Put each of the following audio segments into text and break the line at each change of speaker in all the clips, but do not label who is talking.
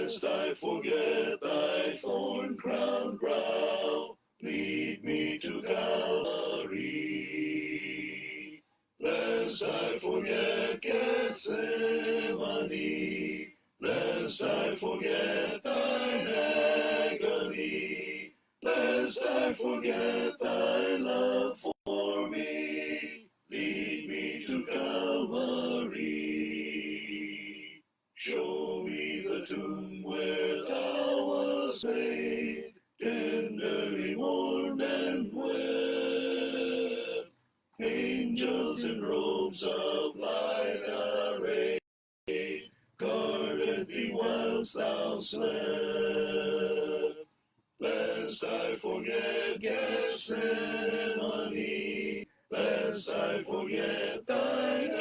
lest I forget thy thorn-crowned brow. Lead me to Calvary, lest I forget Gethsemane, lest I forget thine agony, lest I forget thy love for me. Lead me to Calvary. Show me the tomb where thou wast laid, tenderly mourned and wept. Angels in robes of light arrayed guarded thee whilst thou slept. Lest I forget Gethsemane, lest I forget thine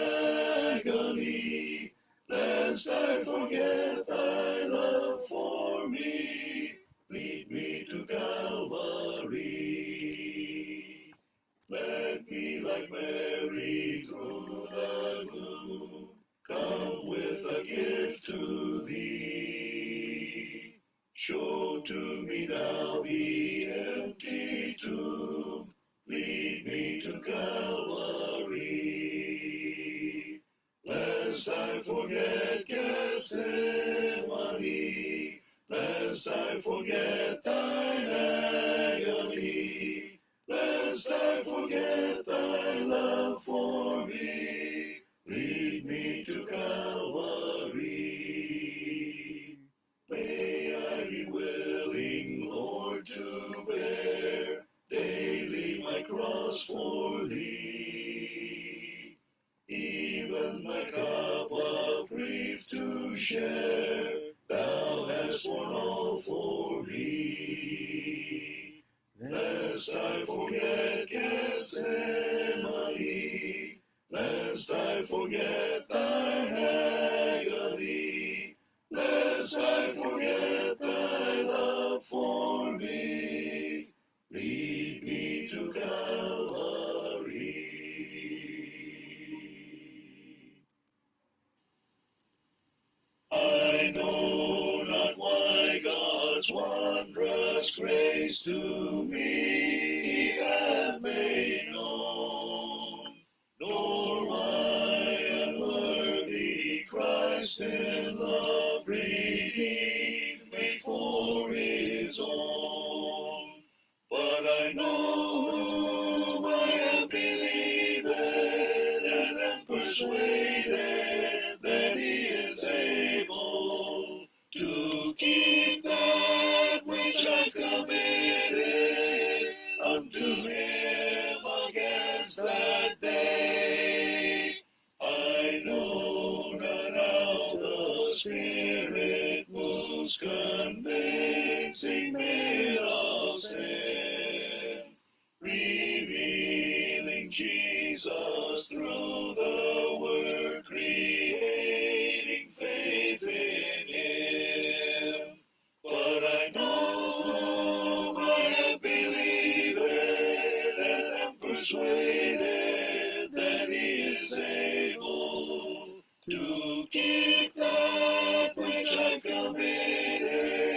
agony, lest I forget thy love for me. Lead me to Calvary. Let me, like Mary, through the gloom, come with a gift to thee. Show to me now the empty tomb. Lead me to Calvary. Lest I forget Gethsemane, lest I forget thine agony, lest I forget thy love for me. Lead me to Calvary. May I be willing, Lord, to bear daily my cross for thee, even my cup of grief to share. Thou hast borne all for me. Lest I forget Gethsemane, lest I forget thine agony, lest I forget thy love for me. Lead me to Calvary. I know not why God's wondrous grace to me hath made known, nor why unworthy Christ in love redeemed me for his own. But I know whom I have believed, and am persuaded that he is able to keep that which I've committed unto him against that day. I know not how the Spirit moves, convincing me of sin, revealing Jesus through the Word, creating faith in him. But I know whom I have believed, and am persuaded that he is able to keep that which I've committed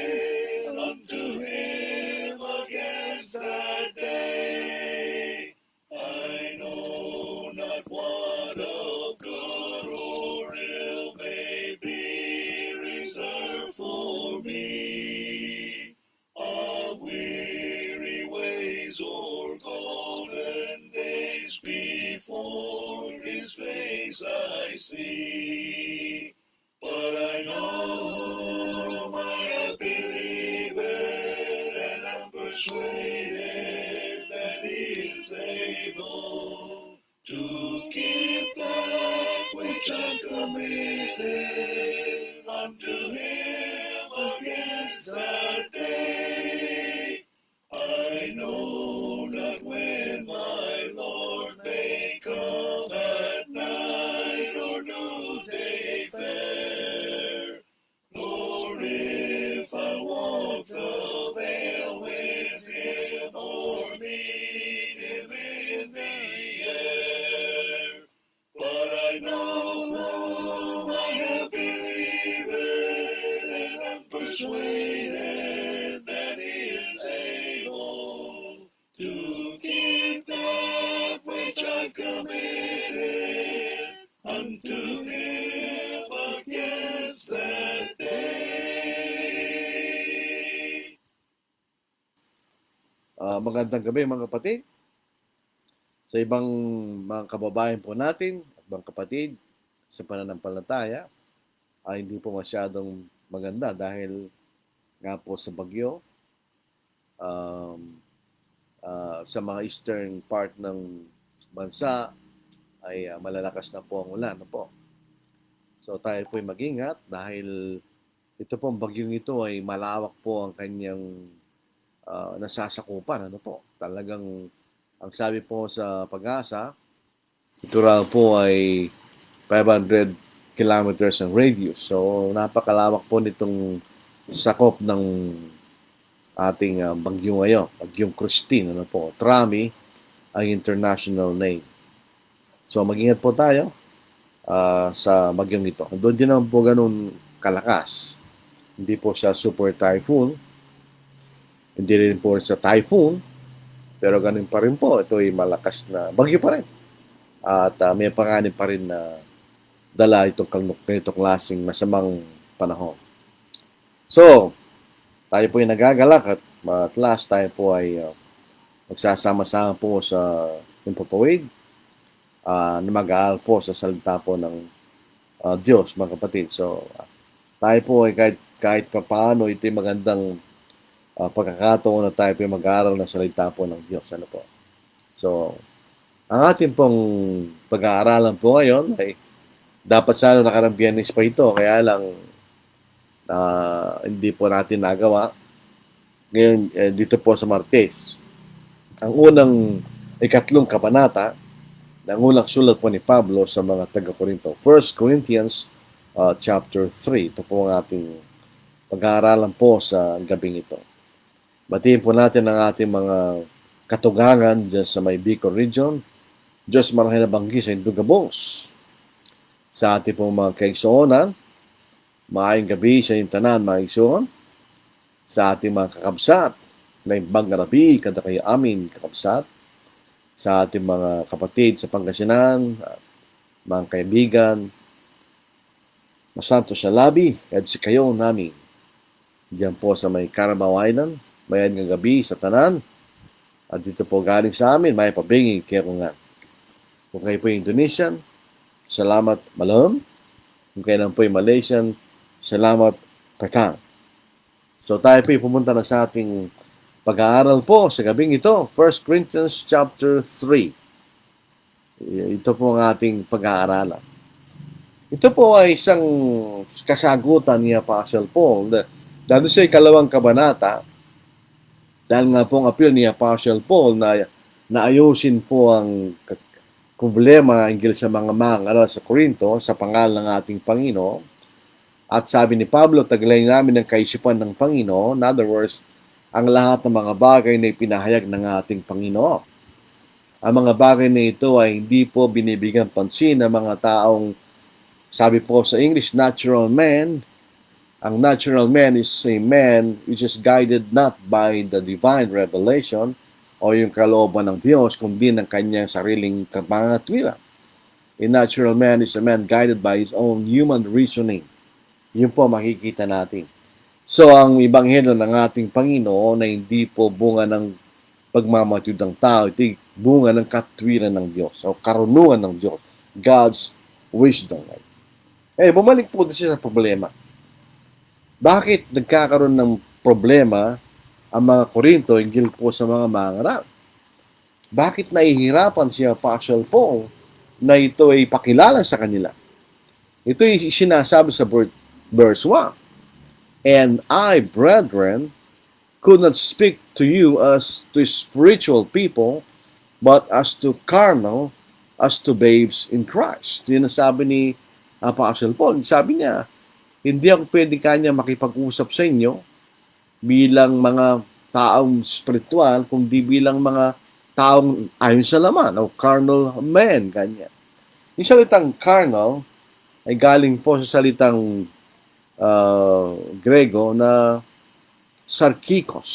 unto him against that day. I know not what of good or ill may be reserved for me, of weary ways or golden days before his face I see. But I know whom I have believed, and am persuaded that he is able to keep that which I've committed unto him against that day. I know not when my Lord may come, at night or noonday fair, nor if I'll walk the vale with him, or meet him in the air. But I know whom I have believed, and am persuaded committed unto him against that day.
Magandang gabi mga kapatid. Sa ibang mga kababayan po natin at mga kapatid sa pananampalataya ay hindi po masyadong maganda dahil nga po sa bagyo. Sa mga eastern part ng bansa ay malalakas na po ang ulan. Po. So tayo po ay mag-ingat dahil ito pong bagyong ito ay malawak po ang kanyang nasasakupan. Po. Talagang ang sabi po sa Pag-asa, ito raw po ay 500 kilometers ang radius. So, napakalawak po nitong sakop ng ating bagyo ngayon. Bagyong Christine, po. Trami ang international name. So, mag-ingat po tayo sa bagyong ito. Doon din naman po ganun kalakas. Hindi po siya super typhoon. Hindi rin po sa typhoon. Pero ganun pa rin po, ito ay malakas na bagyo pa rin. At may panganib pa rin na dala itong klaseng masamang panahon. So, tayo po ay nagagalak at last tayo po ay magsasama-sama po sa Impapawid na mag-aaral po sa salita po ng Diyos, mga kapatid. So, tayo po ay kahit paano ito ay magandang pagkakataon na tayo po mag-aaral ng salita po ng Diyos. Po? So, ang ating pong pag-aaralan po ngayon ay dapat sana nakarang Biyernes pa ito, kaya lang hindi po natin nagawa. Ngayon, dito po sa Martes. Ang ikatlong kabanata ng unang sulat po ni Pablo sa mga taga-Korinto. 1 Corinthians chapter 3. Ito po ang ating pag-aaralan po sa gabing ito. Batiin po natin ang ating mga katugangan dyan sa may Bicol region. Diyos marahil na banggi sa Indugabos. Sa ating pong mga kaigsuonan, maayong gabi sa intanan mga igsuon. Sa ating mga kakabsat, na imbang garabi, kada kayo amin kakabsat. Sa ating mga kapatid sa Pangasinan, mga kaibigan, masanto sa labi, at si kayo namin. Diyan po sa may Carabao Island, mayan ng gabi sa tanan. At dito po galing sa amin, may pabingi kaya kung nga. Kung kayo po yung Indonesian, salamat malam. Kung kayo lang po yung Malaysian, salamat petang. So tayo po pumunta na sa ating pag-aaral po sa gabing ito. 1 Corinthians chapter 3. Ito po ang ating pag-aaralan. Ito po ay isang kasagutan ni Apostle Paul. Dahil sa ikalawang kabanata, dahil nga po ang appeal ni Apostle Paul na naayusin po ang problema hinggil sa mga mangaral sa Korinto sa pangalan ng ating Panginoon. At sabi ni Pablo, taglay namin ang kaisipan ng Panginoon. In other words, ang lahat ng mga bagay na ipinahayag ng ating Panginoon. Ang mga bagay na ito ay hindi po binibigyan pansin ng mga taong, sabi po sa English, natural man. Ang natural man is a man which is guided not by the divine revelation o yung kalooban ng Diyos, kundi ng kanyang sariling kapangatwiran. A natural man is a man guided by his own human reasoning. Yun po makikita natin. So, ang Ebanghelyo ng ating Panginoon na hindi po bunga ng pagmamatiid ng tao, ito bunga ng katwiran ng Diyos o karunungan ng Diyos. God's wisdom. Bumalik po din siya sa problema. Bakit nagkakaroon ng problema ang mga Korinto hinggil po sa mga mangaral? Bakit nahihirapan si Apostle Paul na ito ay pakilala sa kanila? Ito ay sinasabi sa verse 1. And I, brethren, could not speak to you as to spiritual people, but as to carnal, as to babes in Christ. Yun ang sabi ni Apostle Paul. Sabi niya, hindi ako pwede kanya makipag-usap sa inyo bilang mga taong spiritual, kundi bilang mga taong ayon sa laman, o carnal men, kanya. Yung salitang carnal ay galing po sa salitang Grego na sarkikos.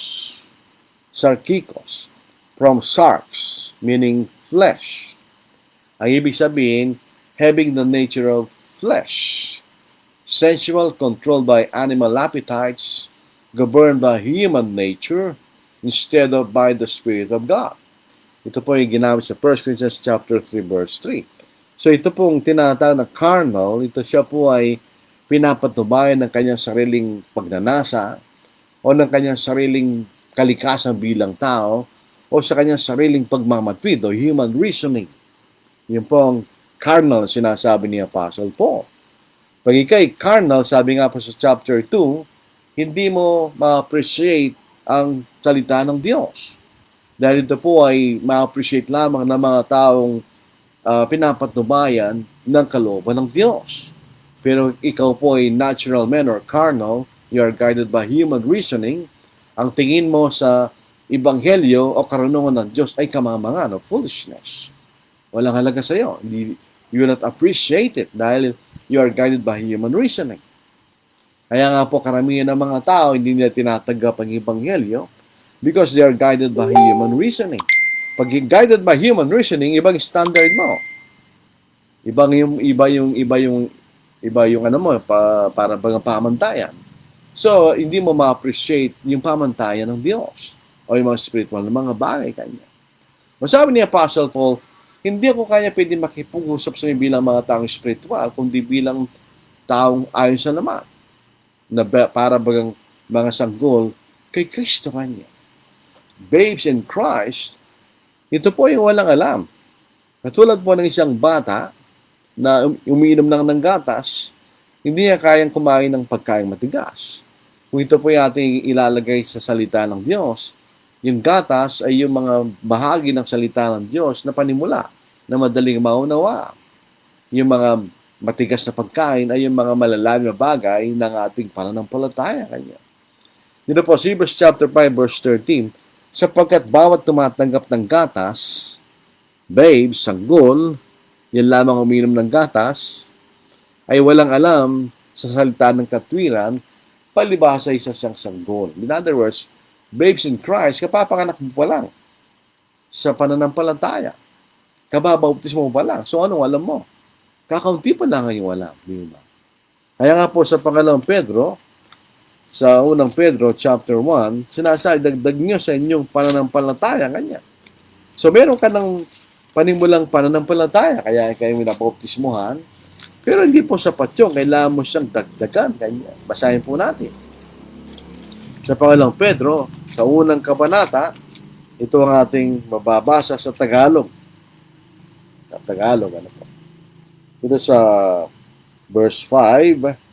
Sarkikos. From sarx, meaning flesh. Ang ibig sabihin, having the nature of flesh, sensual, controlled by animal appetites, governed by human nature, instead of by the Spirit of God. Ito po yung ginamit sa 1 Corinthians chapter 3, verse 3. So ito pong tinatawag na carnal, ito siya po ay pinapatubayan ng kanyang sariling pagnanasa o ng kanyang sariling kalikasan bilang tao o sa kanyang sariling pagmamatwid o human reasoning. Yun po ang carnal sinasabi ni Apostle Paul. Pag ikay carnal, sabi nga po sa chapter 2, hindi mo ma-appreciate ang salita ng Diyos. Dahil ito po ay ma-appreciate lamang ng mga taong pinapatubayan ng kalooban ng Diyos. Pero ikaw po ay natural man or carnal, you are guided by human reasoning, ang tingin mo sa ebanghelyo o karunungan ng Diyos ay kamamangan o foolishness. Walang halaga sa iyo. You will not appreciate it dahil you are guided by human reasoning. Kaya nga po karamihan ng mga tao hindi nila tinatanggap ang ebanghelyo because they are guided by human reasoning. Pag guided by human reasoning, ibang standard mo. Iba yung ano mo, para bang pamantayan. So, hindi mo ma-appreciate yung pamantayan ng Diyos o yung mga spiritual na mga bagay kanya. Masabi ni Apostle Paul, hindi ako kanya pwede makipag-usap sa inyo bilang mga taong spiritual, kundi bilang taong ayon sa laman, na para bagang mga sanggol kay Kristo kanya. Babes in Christ, ito po yung walang alam. Katulad po ng isang bata na umiinom lang ng gatas, hindi niya kayang kumain ng pagkain matigas. Kung ito po yung ating ilalagay sa salita ng Diyos, yung gatas ay yung mga bahagi ng salita ng Diyos na panimula, na madaling maunawa. Yung mga matigas na pagkain ay yung mga malalalim na bagay ng ating pananampalataya kanya. Dito po, Hebrews chapter 5, verse 13, sapagkat bawat tumatanggap ng gatas, babes, sanggol, yan lamang uminom ng gatas, ay walang alam sa salita ng katwiran, palibhasa isa siyang sanggol. In other words, babes in Christ, kapapanganak mo pa lang sa pananampalataya. Kababautismo mo pa lang. So anong alam mo? Kakaunti pa lang yung alam. Di ba? Kaya nga po sa pangalawang Pedro, sa unang Pedro chapter 1, sinasabi, dagdag nyo sa inyong pananampalataya, ganyan. So meron ka ng panimulang pananampalataya, kaya kayo minabautismuhan, pero hindi po sapat yun. Kailangan mo siyang dagdagan. Ganyan. Basahin po natin. Sa pangalawang Pedro, sa unang kabanata, ito ang ating mababasa sa Tagalog. Sa Tagalog, ano po? Ito sa verse 5,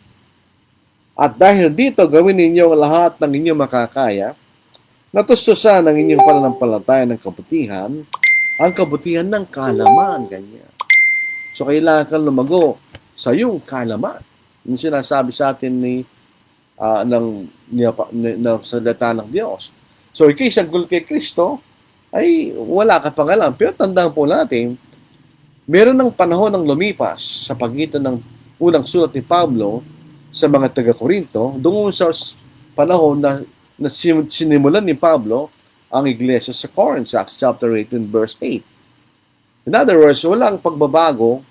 at dahil dito, gawin ninyo ang lahat ng inyong makakaya, natustusan ang inyong pananampalataya ng kabutihan, ang kabutihan ng kaalaman, ganyan. So, kailangan kang lumago sa iyong kaalaman. Yung sinasabi sa atin ng salita ng Diyos. So, ikay sanggol kay Kristo, ay wala ka pang alam. Pero tandaan po natin, meron ng panahon ng lumipas sa pagitan ng unang sulat ni Pablo sa mga taga-Korinto, doon sa panahon na sinimulan ni Pablo ang iglesia sa Corinth, sa Acts chapter 18, verse 8. In other words, walang pagbabago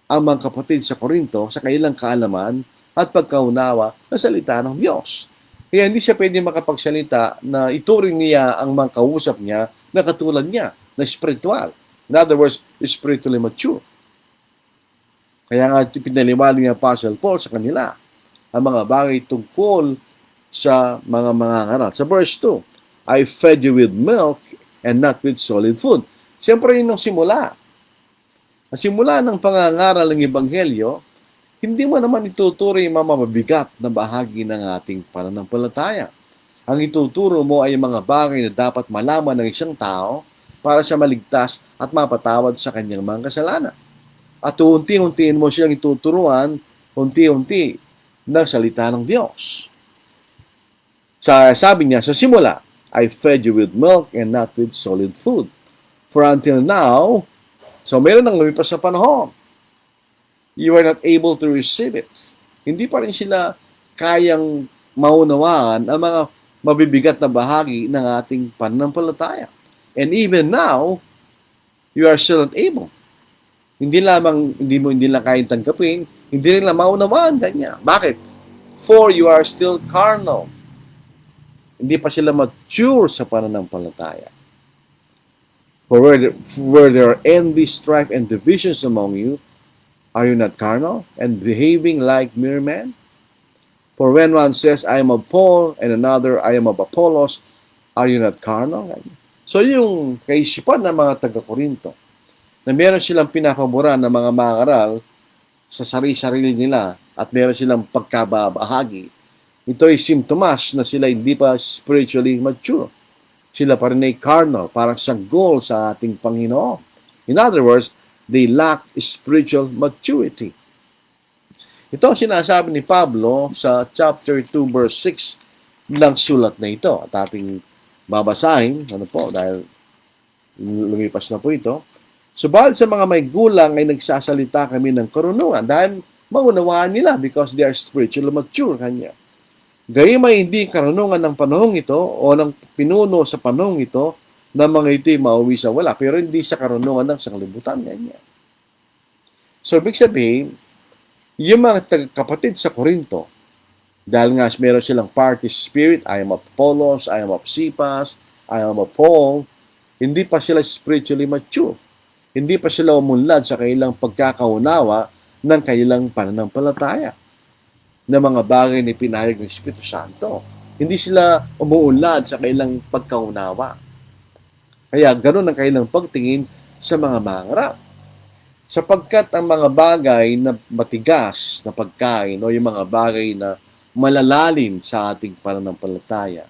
ang mga kapatid sa Korinto sa kanilang kaalaman at pagkaunawa ng salita ng Diyos. Kaya hindi siya pwede makapagsalita na ituring niya ang mga kausap niya na katulad niya, na spiritual. In other words, spiritually mature. Kaya nga pinaliwanag ni Apostle Paul sa kanila ang mga bagay tungkol sa mga mangangaral. Sa verse 2, I fed you with milk and not with solid food. Siyempre yun ang simula. Ang simula ng pangangaral ng Ebanghelyo, hindi mo naman ituturo yung mga mabigat na bahagi ng ating pananampalataya. Ang ituturo mo ay mga bagay na dapat malaman ng isang tao para siya maligtas at mapatawad sa kanyang mga kasalanan. At unti-untiin mo siyang ituturuan, unti-unti, ng salita ng Diyos. Sabi niya, sa simula, I fed you with milk and not with solid food. For until now, so meron ng lumipas na panahon, you are not able to receive it. Hindi pa rin sila kayang maunawaan ang mga mabibigat na bahagi ng ating pananampalataya. And even now, you are still not able. hindi lang kayang tanggapin, hindi rin lang maunawaan kanya. Bakit? For you are still carnal. Hindi pa sila mature sa pananampalataya. For where there are envy, strife, and divisions among you, are you not carnal and behaving like mere men? For when one says, I am of Paul, and another, I am of Apollos, are you not carnal? So yung kaisipan ng mga taga-Korinto, na meron silang pinapaboran ng mga mangaral sa sarili-sarili nila at meron silang pagkababahagi, ito ay simptomas na sila hindi pa spiritually mature. Sila pa rin ay carnal, parang sanggol sa ating Panginoon. In other words, they lack spiritual maturity. Ito ang sinasabi ni Pablo sa chapter 2 verse 6 ng sulat na ito. At ating babasahin, dahil lumipas na po ito. Subalit sa mga may gulang ay nagsasalita kami ng karunungan dahil maunawaan nila because they are spiritually mature kanya. Gayun may hindi karunungan ng panahong ito o ng pinuno sa panahong ito na mga ito'y mauwi sa wala. Pero hindi sa karunungan ng sanglibutan kanya. So, ibig sabihin, yung mga kapatid sa Korinto, dahil nga meron silang party spirit, I am of Apollos, I am of Cephas, I am of Paul, hindi pa sila spiritually mature. Hindi pa sila umunlad sa kanilang pagkakaunawa ng kanilang pananampalataya na mga bagay na pinahayag ng Espiritu Santo. Hindi sila umuunlad sa kanilang pagkaunawa. Kaya ganoon ang kanilang pagtingin sa mga mangarap. Sapagkat ang mga bagay na matigas na pagkain o yung mga bagay na malalalim sa ating pananampalataya.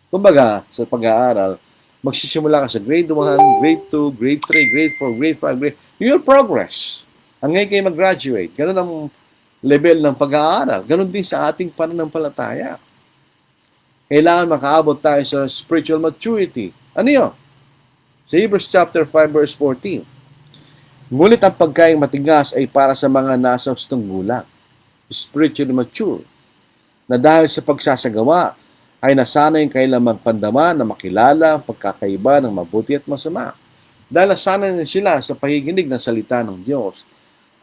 Kumbaga, sa pag-aaral, magsisimula ka sa grade 1, grade 2, grade 3, grade 4, grade 5, grade... You'll progress. Hanggang kayo mag-graduate. Ganun ang level ng pag-aaral. Ganun din sa ating pananampalataya. Kailangan makaabot tayo sa spiritual maturity. Ano yun? Sa Hebrews chapter 5 verse 14. Ngunit ang pagkain matigas ay para sa mga nasa hustong gulang, spiritually mature, na dahil sa pagsasagawa ay nasanay kailang magpandama na makilala ang pagkakaiba ng mabuti at masama. Dahil nasanay na sila sa pakikinig ng salita ng Diyos.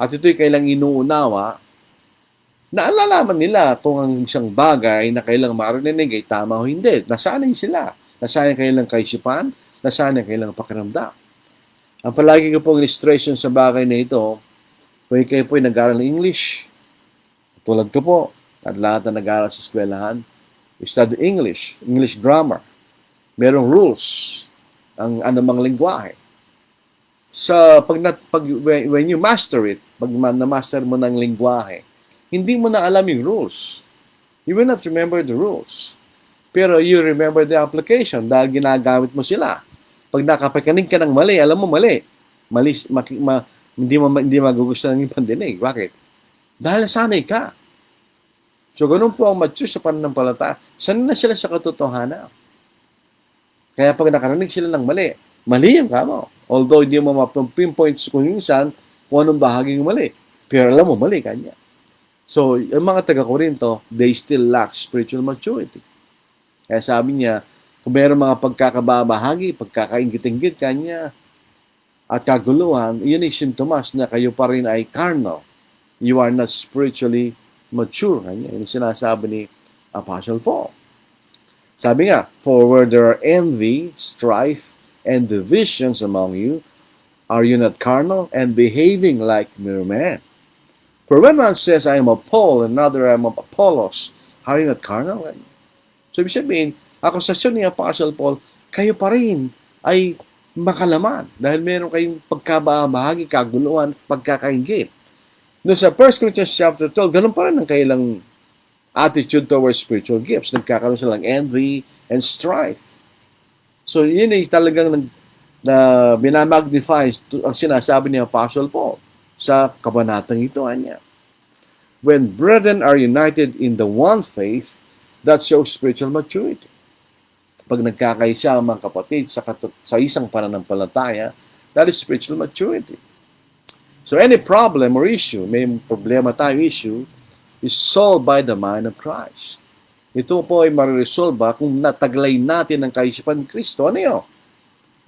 At ito'y kailang inuunawa, naalalaman nila kung ang isang bagay na kailang marinig ay tama o hindi. Nasanay sila. Nasanay kailang kaisipan, nasanay kailang pakiramdam. Ang palagi ko pong illustration sa bagay na ito, kung kayo po'y nag-aaral ng English, tulad ko po, at lahat na nag-aaral sa eskwelahan, study English, English grammar. Merong rules ang anumang lingwahe. When you master it, pag na-master mo ng lingwahe, hindi mo na alam yung rules. You will not remember the rules. Pero you remember the application dahil ginagamit mo sila. Pag nakapakinig ka ng mali, alam mo mali. Hindi magugustuhan ng pandinig. Bakit? Dahil sanay ka. So, ganun po ang mature sa pananampalataya. Sanay na sila sa katotohanan. Kaya pag nakarinig sila ng mali, mali yung kamo. Although hindi mo mapinpoint kung minsan kung anong bahaging mali. Pero alam mo, mali kanya. So, yung mga taga-Korinto, they still lack spiritual maturity. Kaya sabi niya, kung mayroong mga pagkakababahagi, pagkakaingit-inggit kanya, at kaguluhan, yun ay sintomas na kayo pa rin ay carnal. You are not spiritually mature. Kanya. Yun sinasabi ni Apostle Paul. Sabi nga, for where there are envy, strife, and divisions among you, are you not carnal and behaving like mere men? For when one says, I am of Paul, and another I am of Apollos, are you not carnal? So, ibig sabihin, akusasyon ni Apostle Paul, kayo pa rin ay makalaman dahil meron kayong pagkabahagi, kaguluhan, pagkakaingit. Doon sa 1 Corinthians chapter 12, ganun pa rin ang kailang attitude towards spiritual gifts. Nagkakaroon sila ng envy and strife. So, yun ay talagang binamagnify ang sinasabi ni Apostle Paul sa kabanatang ito. Anya. When brethren are united in the one faith, that shows spiritual maturity. Pag nagkakaisa ang mga kapatid sa isang pananampalataya, that is spiritual maturity. So any problem or issue, may problema tayo issue, is solved by the mind of Christ. Ito po ay mariresolba kung nataglay natin ang kaisipan ni Kristo. Ano yun?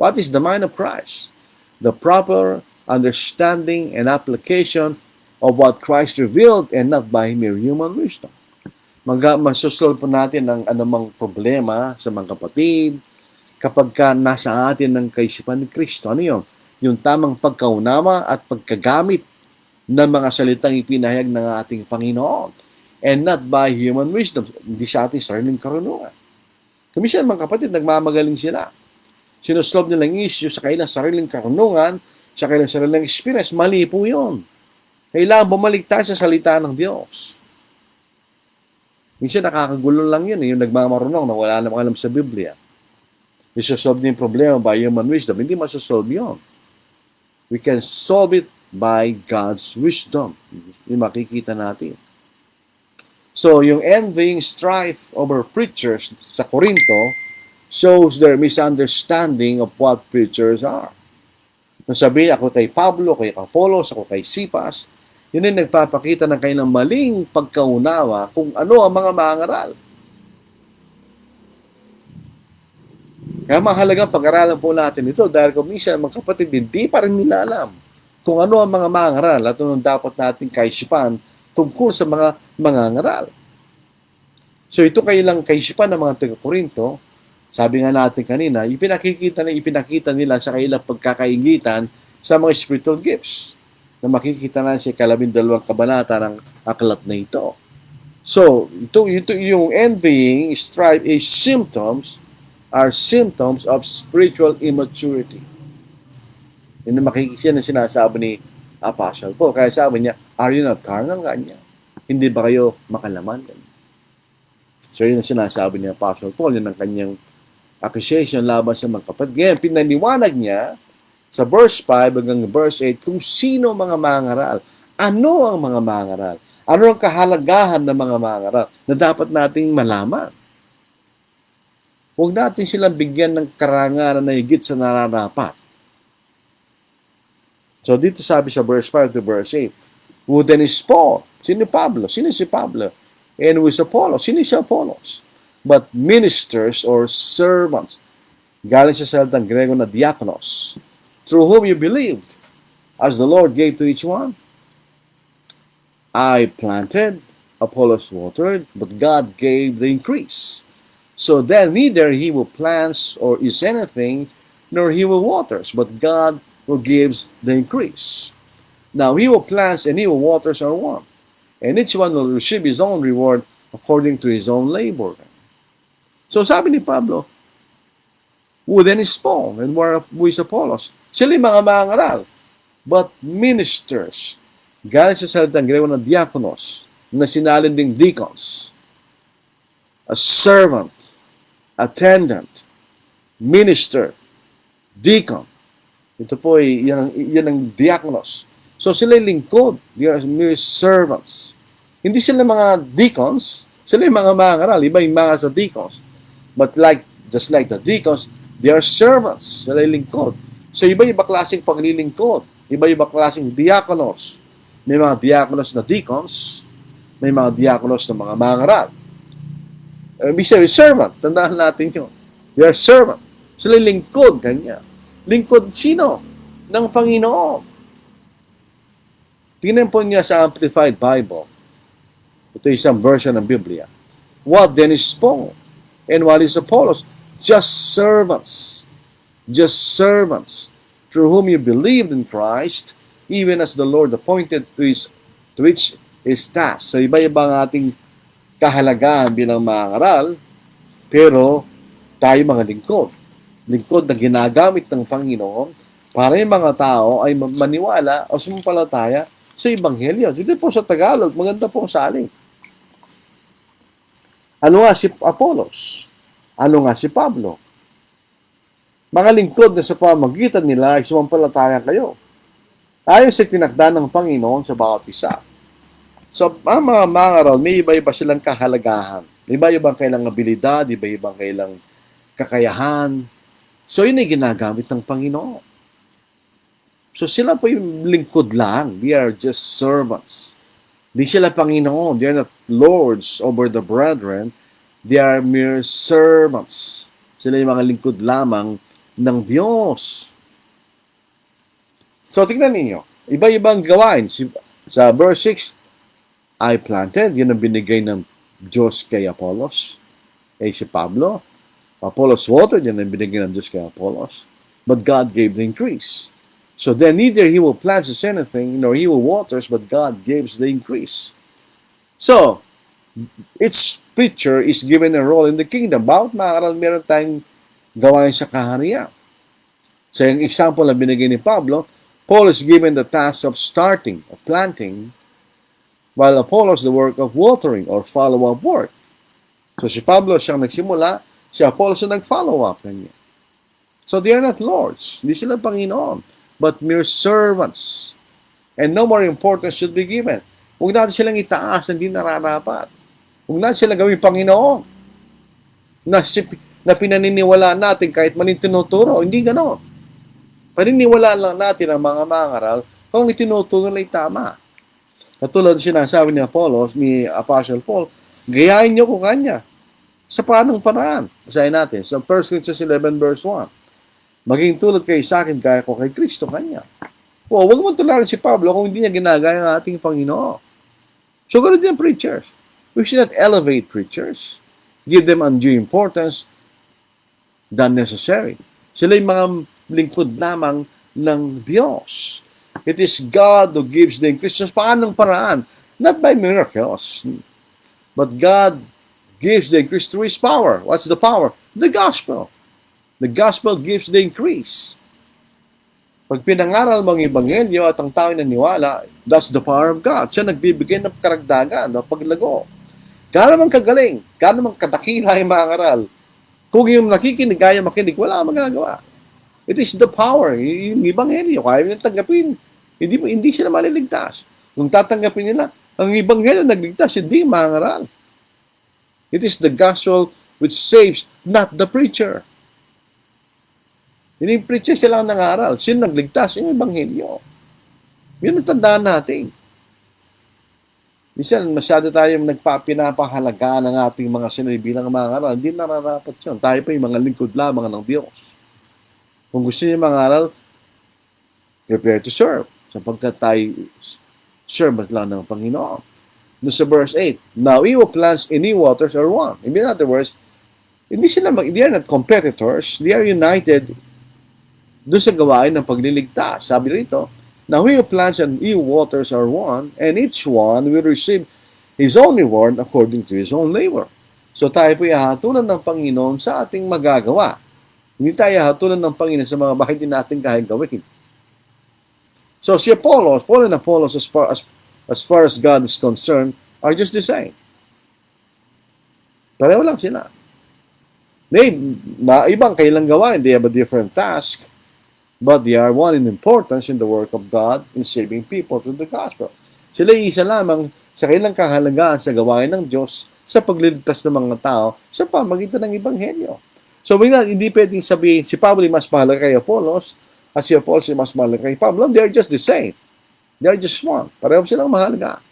What is the mind of Christ? The proper understanding and application of what Christ revealed and not by mere human wisdom. Masosolve po natin ang anumang problema sa mga kapatid kapag nasa atin ng kaisipan ni Kristo. Ano yun? Yung tamang pagkaunawa at pagkagamit ng mga salitang ipinahayag ng ating Panginoon and not by human wisdom, hindi sa ating sariling karunungan. Kuminsan mga kapatid, nagmamagaling sila. Sinusolve nilang issue sa kanilang sariling karunungan, sa kanilang sariling experience. Mali po yun. Kailangan bumalik tayo sa salita ng Diyos. Minsan nakakagulo lang yun, yung nagmamarunong na wala namang alam sa Biblia. Isosolve niya yung problema by human wisdom. Hindi masosolve yun. We can solve it by God's wisdom. Yung makikita natin. So, yung envying strife over preachers sa Corinto shows their misunderstanding of what preachers are. Nung sabihin, ako kay Pablo, kay Apollos, ako kay Sipas, yun ay nagpapakita ng kailang maling pagkaunawa kung ano ang mga mangaral. Kaya mahalagang pag-aralan po natin ito dahil kung minsan mga kapatid, hindi pa rin nila alam kung ano ang mga mangaral at ano dapat nating kaisipan tungkol sa mga mangangaral. So ito kailang kaisipan ng mga taga-Korinto, sabi nga natin kanina, ipinakita nila sa kailang pagkakaingitan sa mga spiritual gifts na makikita na sa 12 kabanata ng aklat na ito. So, ito yung envying, strife, are symptoms of spiritual immaturity. Yun ang makikita na sinasabi ni Apostle Paul. Kaya sabi niya, are you not carnal? Kanya. Hindi ba kayo makalaman? So, yun ang sinasabi ni Apostle Paul. Yun ang kanyang accusation laban sa mga kapatid. Ngayon, pinaniwanag niya sa verse 5 hanggang verse 8 kung sino mga mangaral. Ano ang mga mangaral? Ano ang kahalagahan ng mga mangaral na dapat nating malaman? Huwag natin silang bigyan ng karangalan na higit sa nararapat. So dito sabi sa verse 5 to verse 8, who then is Paul? Sino Pablo? Sino si Pablo? And who is Apollos? Sino si Apollos? But ministers or servants. Galing sa salitang Grego na diakonos, through whom you believed, as the Lord gave to each one. I planted, Apollos watered, but God gave the increase. So then neither he who plants or is anything, nor he who waters, but God who gives the increase. Now he who plants and he who waters are one, and each one will receive his own reward according to his own labor. So sabi ni Pablo, who then is Paul and who is Apollos? Sila yung mga mangaral, but ministers. Galing sa salitang Grego na diakonos, na sinalin ding deacons. A servant, attendant, minister, deacon. Ito po ay yan ang diakonos. So sila yung lingkod. They are mere servants. Hindi sila mga deacons. Sila yung mga mangaral. Iba yung mga sa deacons. But just like the deacons, they are servants. Sila yung lingkod. So iba-iba klaseng paglilingkod. Iba-iba klaseng diakonos. May mga diakonos na deacons. May mga diakonos na mga mangaral. Ibig sabihin, servant. Tandaan natin yun. They are servant. Sila yung lingkod. Kanya. Lingkod sino? Ng Panginoon. Tingnan po niya sa Amplified Bible. Ito isang version ng Biblia. What then is Paul? And what is Apollos? Just servants. Just servants, through whom you believed in Christ, even as the Lord appointed to each his task. So iba-iba ang ating kahalagahan bilang mangaral, pero tayo mga lingkod. Lingkod na ginagamit ng Panginoon para yung mga tao ay maniwala o sumampalataya sa Ebanghelyo. Dito po sa Tagalog, maganda pong saling. Ano nga si Apollos? Ano nga si Pablo? Mga lingkod na sa pamagitan nila ay sumampalataya kayo. Ayon sa tinakda ng Panginoon sa bawat isa. So, ang mga mangaral, may iba-iba silang kahalagahan. May iba-ibang kailang abilidad, iba-ibang kailang kakayahan. So, yun ay ginagamit ng Panginoon. So, sila po yung lingkod lang. They are just servants. Di sila Panginoon. They are not lords over the brethren. They are mere servants. Sila yung mga lingkod lamang ng Diyos. So, tingnan ninyo. Iba-ibang gawain. Sa verse 6, I planted. Yun ang binigay ng Diyos kay Apollos. Si Pablo. Apollos watered. Yun ang binigay ng Diyos kay Apollos. But God gave the increase. So then neither he who plants anything, nor he who waters, but God gives the increase. So, each preacher is given a role in the kingdom. Bawat mga aral meron tayong gawain sa kaharian. So, yung example na binigay ni Pablo, Paul is given the task of starting, of planting, while Apollos the work of watering or follow-up work. So, si Pablo siyang nagsimula, si Apollos ang nag-follow-up kanya. So, they are not lords. Hindi sila Panginoon, but mere servants. And no more importance should be given. Huwag natin silang itaas, hindi nararapat. Huwag natin silang gawing Panginoon. Na pinaniniwalaan natin kahit maling tinuturo. Hindi ganon. Paniniwalaan lang natin ang mga mangaral kung itinuturo nila ay tama. Katulad sinasabi ni Apollos, ni Apostle Paul, gayahin niyo kung kanya. Sa paanong paraan? Basahin natin. Sa 1 Corinthians 11 verse 1. Maging tulad kayo sa akin, kaya ko kay Kristo kanya. Huwag mo tularan si Pablo kung hindi niya ginagaya ang ating Panginoon. So, ganun din preachers. We should not elevate preachers. Give them undue importance than necessary. Sila yung mga lingkod lamang ng Diyos. It is God who gives the increase. Paanong paraan? Not by miracles. But God gives the increase through His power. What's the power? The gospel. The gospel gives the increase. Pag pinangaral mo ang ebanghelyo at ang tao naniwala, that's the power of God. Siya nagbibigay ng karagdagan, ng paglago. Gaano man kagaling, gaano man katakila yung mangaral, kung yung nakikinig, kaya makinig, wala kang magagawa. It is the power. Yung ebanghelyo, kaya nyo tanggapin. Hindi sila maliligtas. Kung tatanggapin nila, ang ebanghelyo nagligtas, hindi mangaral. It is the gospel which saves, not the preacher. Hindi preacher sila ang nangaral. Sino nagligtas? Yung ebanghelyo. Yun ang tandaan natin. Minsan, masyado tayong pinapahalagaan ng ating mga sinay bilang mangaral. Hindi nararapat yun. Tayo pa yung mga lingkod lamang ng Diyos. Kung gusto niyo mangaral, prepare to serve. Sapagkat tayo servant lang ng Panginoon. No, sa verse 8, now he who plants and he waters are one. In other words, they are not competitors. They are united doon sa gawain ng pagliligtas. Sabi rito, now he who plants and he who waters are one, and each one will receive his own reward according to his own labor. So tayo po ihahatulan ng Panginoon sa ating magagawa. Hindi tayo ihahatulan ng Panginoon sa mga bahay din natin kaya gawin. So si Apollos, Paul and Apollos, as far as God is concerned, are just the same. Pareho lang sila. Ibang kailang gawain, they have a different task. But they are one in importance in the work of God in saving people through the gospel. Sila isa lamang sa kailang kahalagaan sa gawain ng Diyos sa pagliligtas ng mga tao sa pamagitan ng ebanghelyo. So, hindi pwedeng sabihin si Pablo mas mahalaga kay Apollos at si Apollos mas mahalaga kay Pablo. They are just the same. They are just one. Pareho silang mahalaga.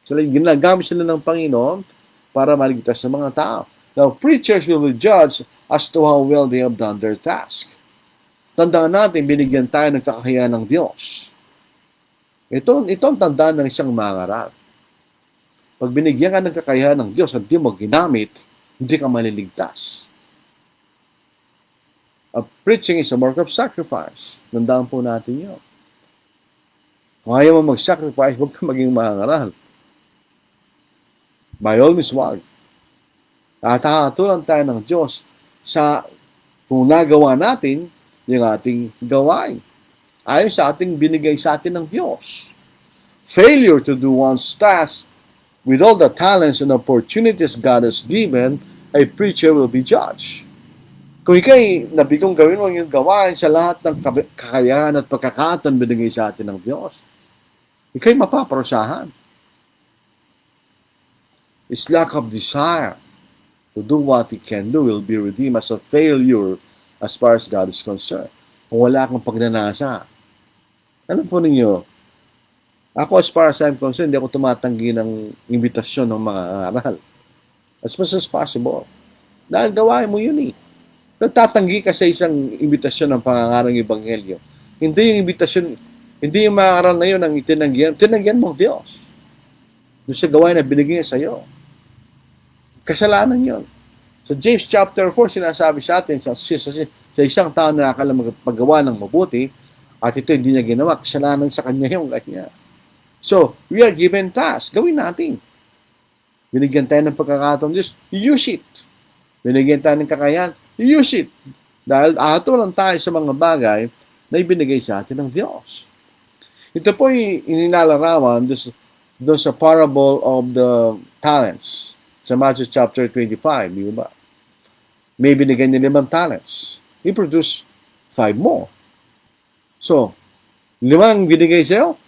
Ginagamit sila ng Panginoon para maligtas ng mga tao. Now, preachers will be judged as to how well they have done their task. Tandaan natin, binigyan tayo ng kakayahan ng Diyos. Ito ang tandaan ng isang mangaral. Pag binigyan ka ng kakayahan ng Diyos at di mo ginamit, hindi ka maliligtas. Preaching is a work of sacrifice. Tandaan po natin yun. Kung ayaw mo mag-sacrifice, huwag ka maging mangaral. By all means, wag. At hahatulan tayo ng Diyos sa kung nagawa natin yung ating gawain. Ayon sa ating binigay sa atin ng Diyos. Failure to do one's task with all the talents and opportunities God has given, a preacher will be judged. Kung ikay nabigong gawin mo yung gawain sa lahat ng kakayahan at pagkakataon binigay sa atin ng Diyos, ikay mapaparusahan. His lack of desire to do what he can do will be redeemed as a failure as far as God is concerned. Kung wala kang pagnanasa. Alam po ninyo, ako as far as I'm concerned, hindi ako tumatanggi ng imbitasyon ng mga aral. As much as possible. Dahil gawain mo yun eh. Nagtatanggi ka sa isang imbitasyon ng pangangarang ebanghelyo. Hindi yung imbitasyon, Hindi yung mga aral na yun ang tinanggihan mong Diyos. Doon sa gawain na binigay niya sa iyo. Kasalanan yun. Sa James chapter 4, sinasabi sa atin, sa isang tao na nakakala magpagawa ng mabuti, at ito hindi niya ginawa, kasalanan sa kanya yung kanya. So, we are given task. Gawin natin. Binigyan tayo ng pagkakataon Diyos, use it. Binigyan tayo ng kakayahan, use it. Dahil ato lang tayo sa mga bagay na ibinigay sa atin ng Diyos. Ito po yung ininalarawan doon sa parable of the talents sa Matthew chapter 25, di ba? May binigay niya 5 talents. He produced 5 more. So, 5 binigay sa'yo,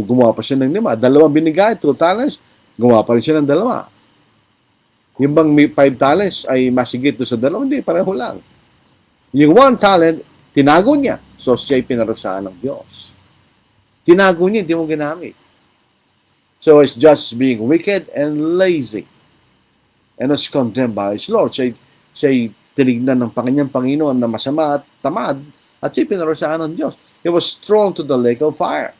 gumawa pa siya ng 5. 2 binigay, 2 talents, gumawa pa rin siya ng 2. Yung bang 5 talents ay masigit doon sa 2? Hindi, pareho lang. Yung 1 talent, tinago niya. So, siya'y pinarusaan ng Diyos. Tinago niya, hindi mo ginamit. So, it's just being wicked and lazy. And was condemned by his Lord. Siya'y tinignan ng kanyang Panginoon na masama at tamad at siya'y pinarusaan ng Diyos. He was thrown to the lake of fire.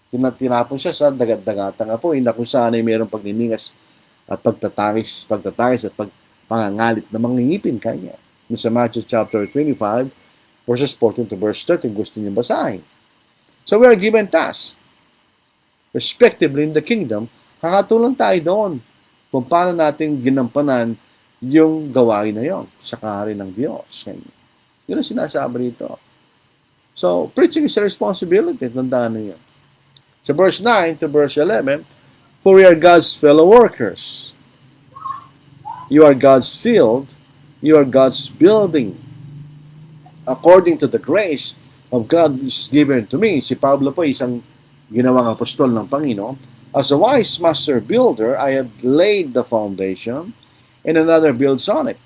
Tinapon siya sa dagat-dagatang apoy na kung saan ay mayroong pagniningas at pagtatangis at pangangalit na mangingipin kanya. Sa Matthew chapter 25, verses 14 to verse 13, gusto niyo basahin. So we are given tasks. Respectively in the kingdom, kakatulong tayo doon kung paano natin ginampanan yung gawain na yon sa kahari ng Diyos. Yun ang sinasabi rito. So, preaching is a responsibility. Tandaan niyo yun. Sa verse 9 to verse 11, for we are God's fellow workers. You are God's field. You are God's building. According to the grace of God which is given to me. Si Pablo po isang ginawang apostol ng Panginoon. As a wise master builder, I have laid the foundation and another builds on it.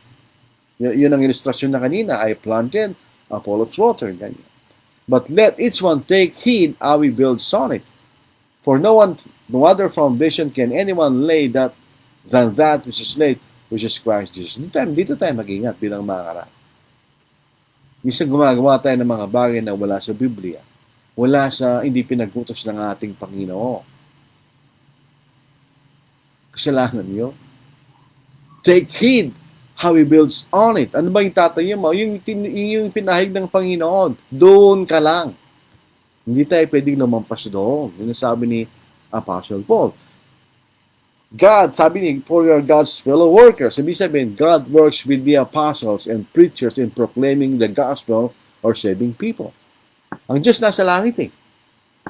Yun ang ilustrasyon na kanina. I planted, Apollos watered. Ganyan. But let each one take heed how he builds on it. For no other foundation can anyone lay than that which is laid, which is Christ Jesus. Dito tayo mag-ingat bilang mga karap. Minsan gumagawa tayo ng mga bagay na wala sa Biblia. Hindi pinag-utos ng ating Panginoon. Kasalanan niyo. Take heed how he builds on it. Ano ba yung tatayo mo? Yung pinahig ng Panginoon. Doon ka lang. Hindi tayo pwedeng lumampas doon. Yun ang sabi ni Apostle Paul. God, sabi niya, for you are God's fellow workers. Ibig sabihin, God works with the apostles and preachers in proclaiming the gospel or saving people. Ang Diyos nasa langit eh.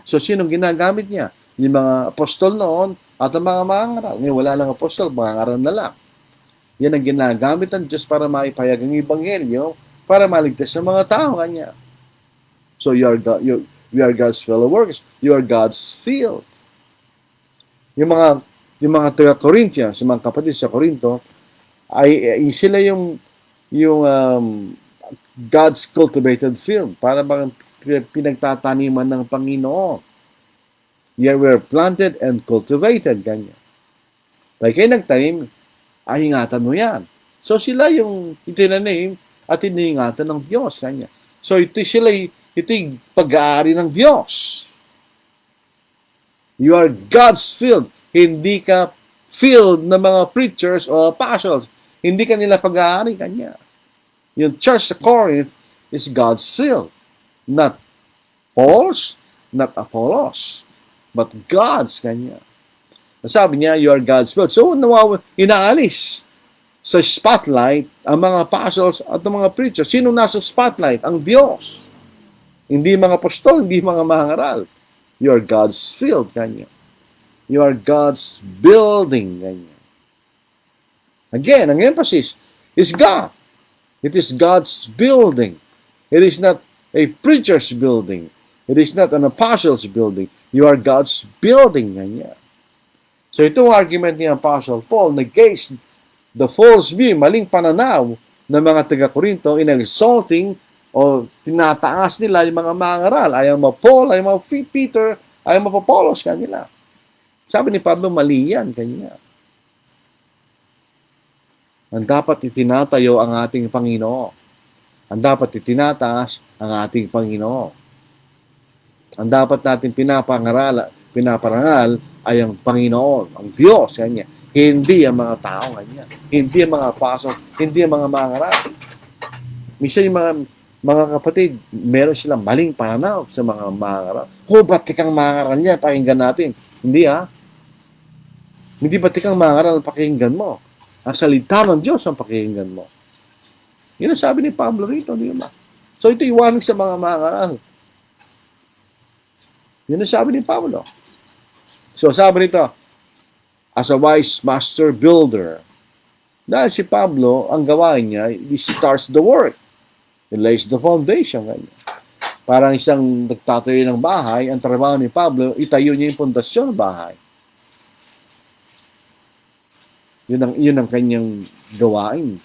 So, sinong ginagamit niya? Yung mga apostol noon at ang mga mangaral. Ngayon, wala lang apostol, mangaral na lang. Yan ang ginagamit ng Diyos para maipahayag ang Ebanghelyo, para maligtas sa mga tao kanya. So, we are God's fellow workers. You are God's field. Yung mga taga-Corinthians, yung mga kapatid sa Corinto, ay sila yung God's cultivated field para bang pinagtataniman ng Panginoon. Yeah, we're planted and cultivated, ganyan. Like kayo nagtanim, ay ingatan mo yan. So sila yung itinanim at iniingatan ng Diyos, ganyan. So ito yung pag-aari ng Diyos. You are God's field. Hindi ka field ng mga preachers o apostles. Hindi ka nila pag-aari kanya. Yung church sa Corinth is God's field. Not Paul's, not Apollos, but God's kanya. Sabi niya, you are God's field. So, inaalis sa spotlight ang mga apostles at ang mga preachers. Sino nasa spotlight? Ang Diyos. Hindi mga apostol, hindi mga mangaral. You are God's field kanya. You are God's building. Ganyan. Again, ang emphasis is God. It is God's building. It is not a preacher's building. It is not an apostle's building. You are God's building. Ganyan. So itong argument ni Apostle Paul negates the false view, maling pananaw ng mga taga-Korinto in exalting o tinataas nila yung mga mangaral. Ayaw mo Paul, ayaw mo Peter, ayaw mo Apollos kanila. Sabi ni Pablo, mali yan kanya. Ang dapat itinatayo ang ating Panginoon. Ang dapat itinataas ang ating Panginoon. Ang dapat natin pinaparangal ay ang Panginoon, ang Diyos, kanya. Hindi ang mga tao, kanya. Hindi ang mga pasok, hindi ang mga mangaral. Minsan yung mga kapatid, meron silang maling pananaw sa mga mangaral. Ba't ikang mangaral niya, pakinggan natin. Hindi Hindi ba't ikang mangaral, pakinggan mo. Ang salita ng Diyos ang pakinggan mo. Yun ang sabi ni Pablo rito, di ba? So ito iwanig sa mga mangaral. Yun ang sabi ni Pablo. So sabi nito, as a wise master builder, dahil si Pablo, ang gawain niya, he starts the work. He lays the foundation. Parang isang nagtatayo ng bahay, ang trabaho ni Pablo, itayo niya yung pundasyon ng bahay. Yun ang kanyang gawain.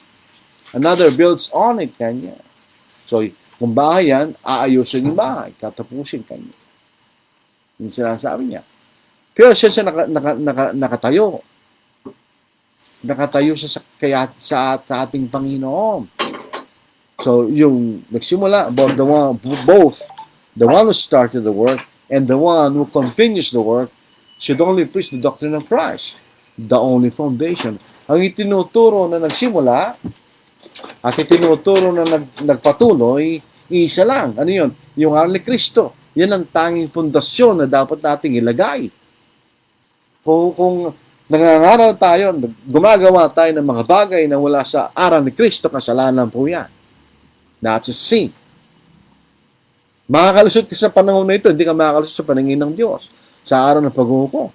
Another builds on it kanya. So, kung bahay yan, aayusin yung bahay, tatapusin kanya. Yung sinasabi niya. Pero siya nakatayo. Nakatayo siya sa ating Panginoon. So, yung nagsimula, both the one who started the work and the one who continues the work should only preach the doctrine of Christ, the only foundation. Ang itinuturo na nagsimula at itinuturo na nagpatuloy, isa lang. Ano yun? Yung aral ni Kristo. Yan ang tanging pundasyon na dapat nating ilagay. Kung nangangaral tayo, gumagawa tayo ng mga bagay na wala sa aral ni Kristo, kasalanan po yan. That's a sin. Makakalusot ka sa panahon na ito, hindi ka makakalusot sa paningin ng Diyos sa araw ng pag-uuko.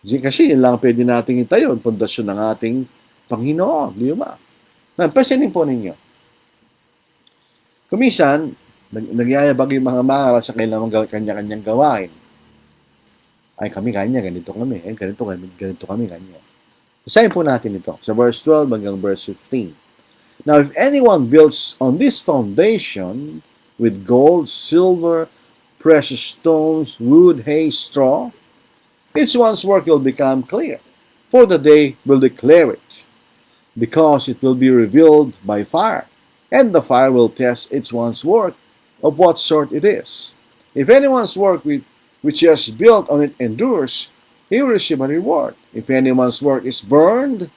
Kasi yun lang pwede nating itayo, ang pundasyon ng ating Panginoon. Di ba? Pansinin po ninyo. Kumisan, nagyayabag yung mga mangaral sa kailangan kanya-kanyang gawain. Ay, kami kanya, ganito kami. Ganito kami, kanya. Basahin po natin ito. Sa verse 12 hanggang verse 15. Now, if anyone builds on this foundation with gold, silver, precious stones, wood, hay, straw, each one's work will become clear, for the day will declare it, because it will be revealed by fire, and the fire will test each one's work of what sort it is. If anyone's work which he has built on it endures, he will receive a reward. If anyone's work is burned,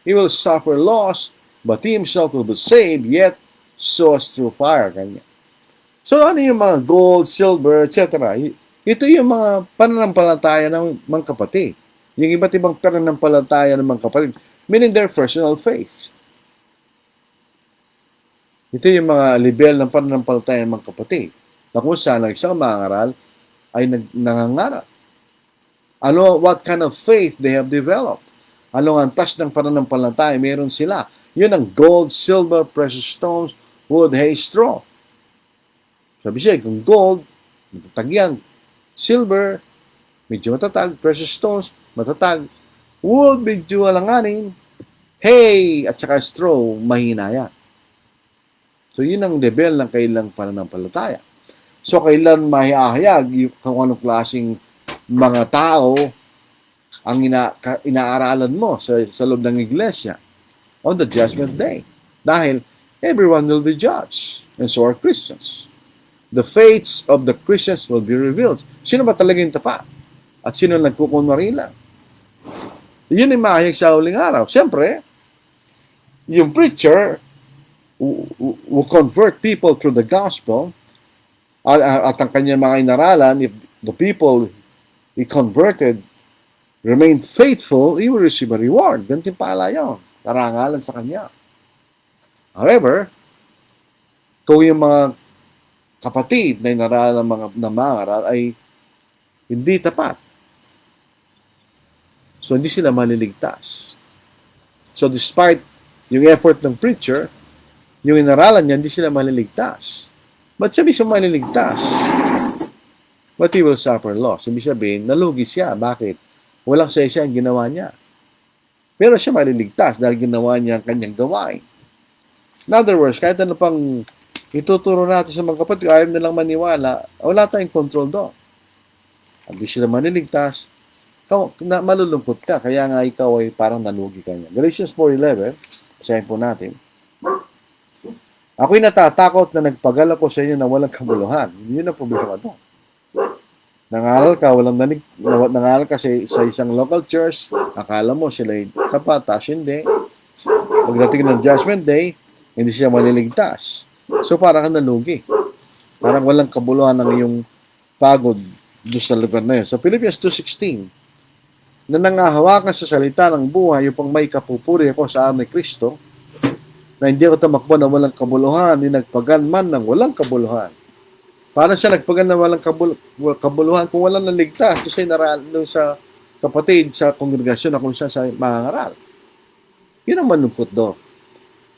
he will suffer loss, but he himself will be saved, yet so as through fire. Kanya. So ano yung mga gold, silver, etc.? Ito yung mga pananampalataya ng mga kapatid. Yung iba't ibang pananampalataya ng mga kapatid, meaning their personal faith. Ito yung mga level ng pananampalataya ng mga kapatid. Na kung saan ang isang mangaral ay nangangaral. What kind of faith they have developed? Anong antas ng pananampalataya meron sila? Yun ang gold, silver, precious stones, wood, hay, straw. Sabi siya, kung gold, matatag yan. Silver, medyo matatag. Precious stones, matatag. Wood, medyo alanganin. Hay, at saka straw, mahina yan. So, yun ang level ng kailang pananampalataya. So, kailan mahihayag kung anong klaseng mga tao ang inaaralan mo sa loob ng iglesia on the judgment day. Dahil everyone will be judged, and so are Christians. The fates of the Christians will be revealed. Sino ba talaga yung tapat? At sino nagkukunwari lang? Yun ay mahayag sa huling araw. Siyempre, yung preacher who convert people through the gospel at ang kanyang mga inaralan, if the people he converted remain faithful, he will receive a reward. Ganito yung pala yun. Karangalan sa kanya. However, kung yung mga kapatid na inaralan ng mga aral ay hindi tapat, so hindi sila maliligtas. So despite yung effort ng preacher, yung inaralan niya, hindi sila maliligtas. Ba't sabi siya maliligtas? But he will suffer loss. Sabi sabihin, nalugi siya. Bakit? Walang sa-isa ang ginawa niya. Pero siya maliligtas dahil ginawa niya ang kanyang gawain. In other words, kahit ano pang ituturo natin sa mga kapatid, ayaw nilang maniwala, wala tayong control doon. At di sila maliligtas, malulungkot ka. Kaya nga ikaw ay parang nalugi ka niya. Galatians 4:11, basahin po natin. Ako'y natatakot na nagpagal ako sa inyo na walang kabuluhan. Yun ang problema doon. Nangaral ka, nangaral ka sa isang local church, akala mo sila'y kapatas, hindi. Pagdating ng Judgment Day, hindi siya maliligtas. So parang ka nalugi. Parang walang kabuluhan ng iyong pagod doon sa lugar na yun. So Philippians 2:16, na nangahawakan sa salita ng buhay upang may kapupuri ako sa amin ni Kristo, na hindi ako tumakbo na walang kabuluhan, ni nagpagan man ng walang kabuluhan. Paano siya nagpagan ng walang kabuluhan kung walang naligtas? Kasi doon sa kapatid, sa kongregasyon na kung saan sa mangangaral. Yun ang malungkot doon.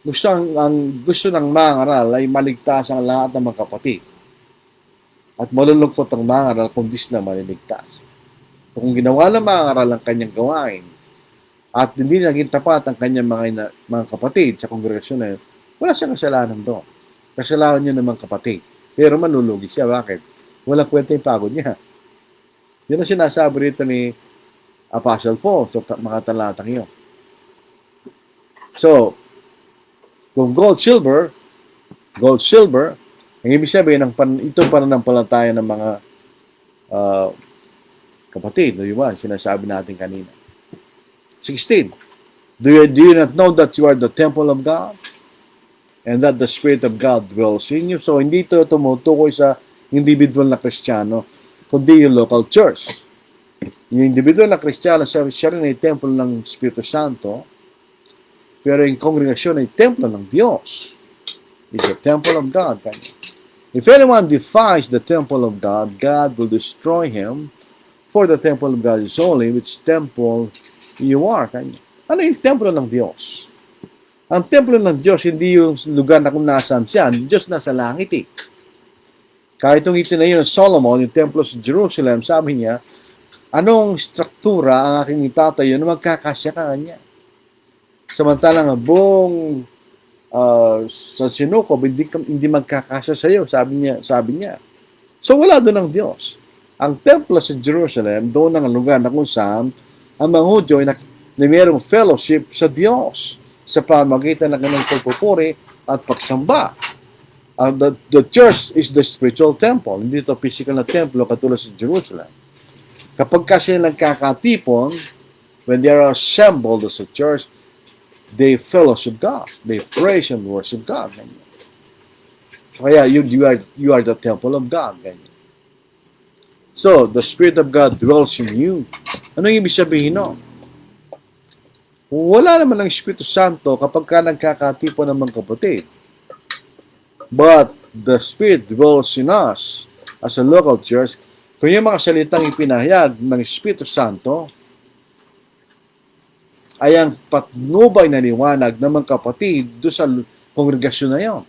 Gusto ng mangangaral ay maligtas ang lahat ng mga kapatid. At malulungkot ang mangangaral kung di sila maliligtas. Kung ginawa ng mangangaral ang kanyang gawain, at hindi naging tapat ang kanyang mga kapatid sa kongregasyon na yun, wala siyang kasalanan doon. Kasalanan niya ng mga kapatid. Pero manulugi siya. Bakit? Walang kwenta yung pagod niya. Yun ang sinasabi rito ni Apostle Paul sa mga talatang yun. So, kung gold, silver, ang ibig sabihin, itong pananampalataya ng mga kapatid, no, yun sinasabi natin kanina. 16. Do you not know that you are the temple of God? And that the Spirit of God dwells in you? So, hindi ito tumutukoy sa individual na Kristiyano, kundi yung local church. Yung individual na Kristiyano, siya rin ay temple ng Espiritu Santo, pero yung kongregasyon ay templo ng Diyos. It's the temple of God. If anyone defies the temple of God, God will destroy him, for the temple of God is holy, which temple you are. Ano yung templo ng Diyos? Ang templo ng Diyos, hindi yung lugar na kung nasaan siya. Ang Diyos nasa langit eh. Kahit itong itinayo ng Solomon, yung templo sa Jerusalem, sabi niya, anong struktura ang aking itatayo na magkakasya ka kanya? Samantalang ang buong sa Sinukob, hindi magkakasya sa iyo, sabi niya. So wala doon ang Diyos. Ang templo sa Jerusalem, doon ang lugar na kung saan ang mga Hudyo ay mayroong fellowship sa Diyos sa pamagitan ng kanilang pagpupuri at pagsamba. The church is the spiritual temple. Hindi ito physical na templo katulad sa Jerusalem. Kapag kasi nagkakatipon, when they are assembled as a church, they fellowship God. They praise and worship God. Kaya you are the temple of God. So, the Spirit of God dwells in you. Anong ibig sabihin no? Wala naman ng Espiritu Santo kapag ka nagkakatipon ng mga kapatid. But the Spirit dwells in us as a local church. Kung yung mga salitang ipinahayag ng Espiritu Santo ay ang patnubay na liwanag ng mga kapatid doon sa kongregasyon na yon.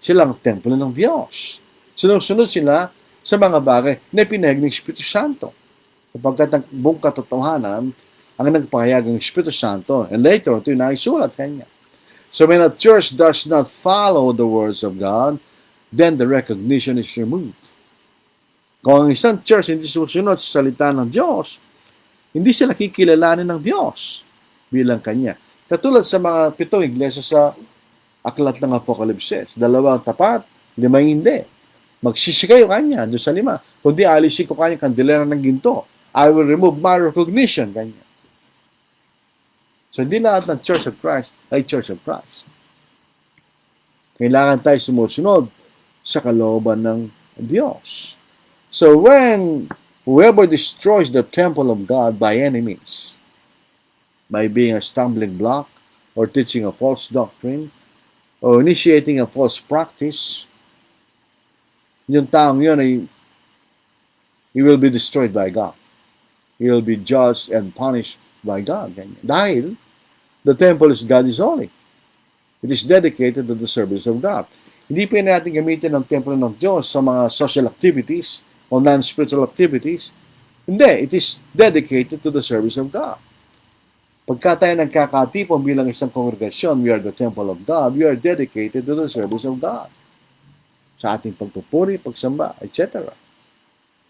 Silang templo ng Diyos. Sunod-sunod sila sa mga bagay na ipinahayag ng Espiritu Santo. Kapag ang buong katotohanan ang nagpahayag ng Espiritu Santo. And later, ito yung naisulat kanya. So when a church does not follow the words of God, then the recognition is removed. Kung ang isang church hindi susunod sa salita ng Diyos, hindi sila kikilalanin ng Diyos bilang kanya. Katulad sa mga 7 iglesia sa aklat ng Apokalipsis. 2 tapat, 5 hindi. Magsisi kayo kanya doon sa 5. Kundi alisin ko kanya kandelera ng ginto. I will remove my recognition kanya. So, hindi lahat ng Church of Christ ay Church of Christ. Kailangan tayo sumusunod sa kalooban ng Diyos. So, when whoever destroys the temple of God by any means, by being a stumbling block, or teaching a false doctrine, or initiating a false practice, yung taong yun ay he will be destroyed by God. He will be judged and punished by God. Dahil the temple is God is holy. It is dedicated to the service of God. Hindi pa natin gamitin ang templo ng Diyos sa mga social activities o non-spiritual activities. Hindi, it is dedicated to the service of God. Pagka tayo nagkakatipon bilang isang kongregasyon, we are the temple of God, we are dedicated to the service of God. Sa ating pagpupuri, pagsamba, etc.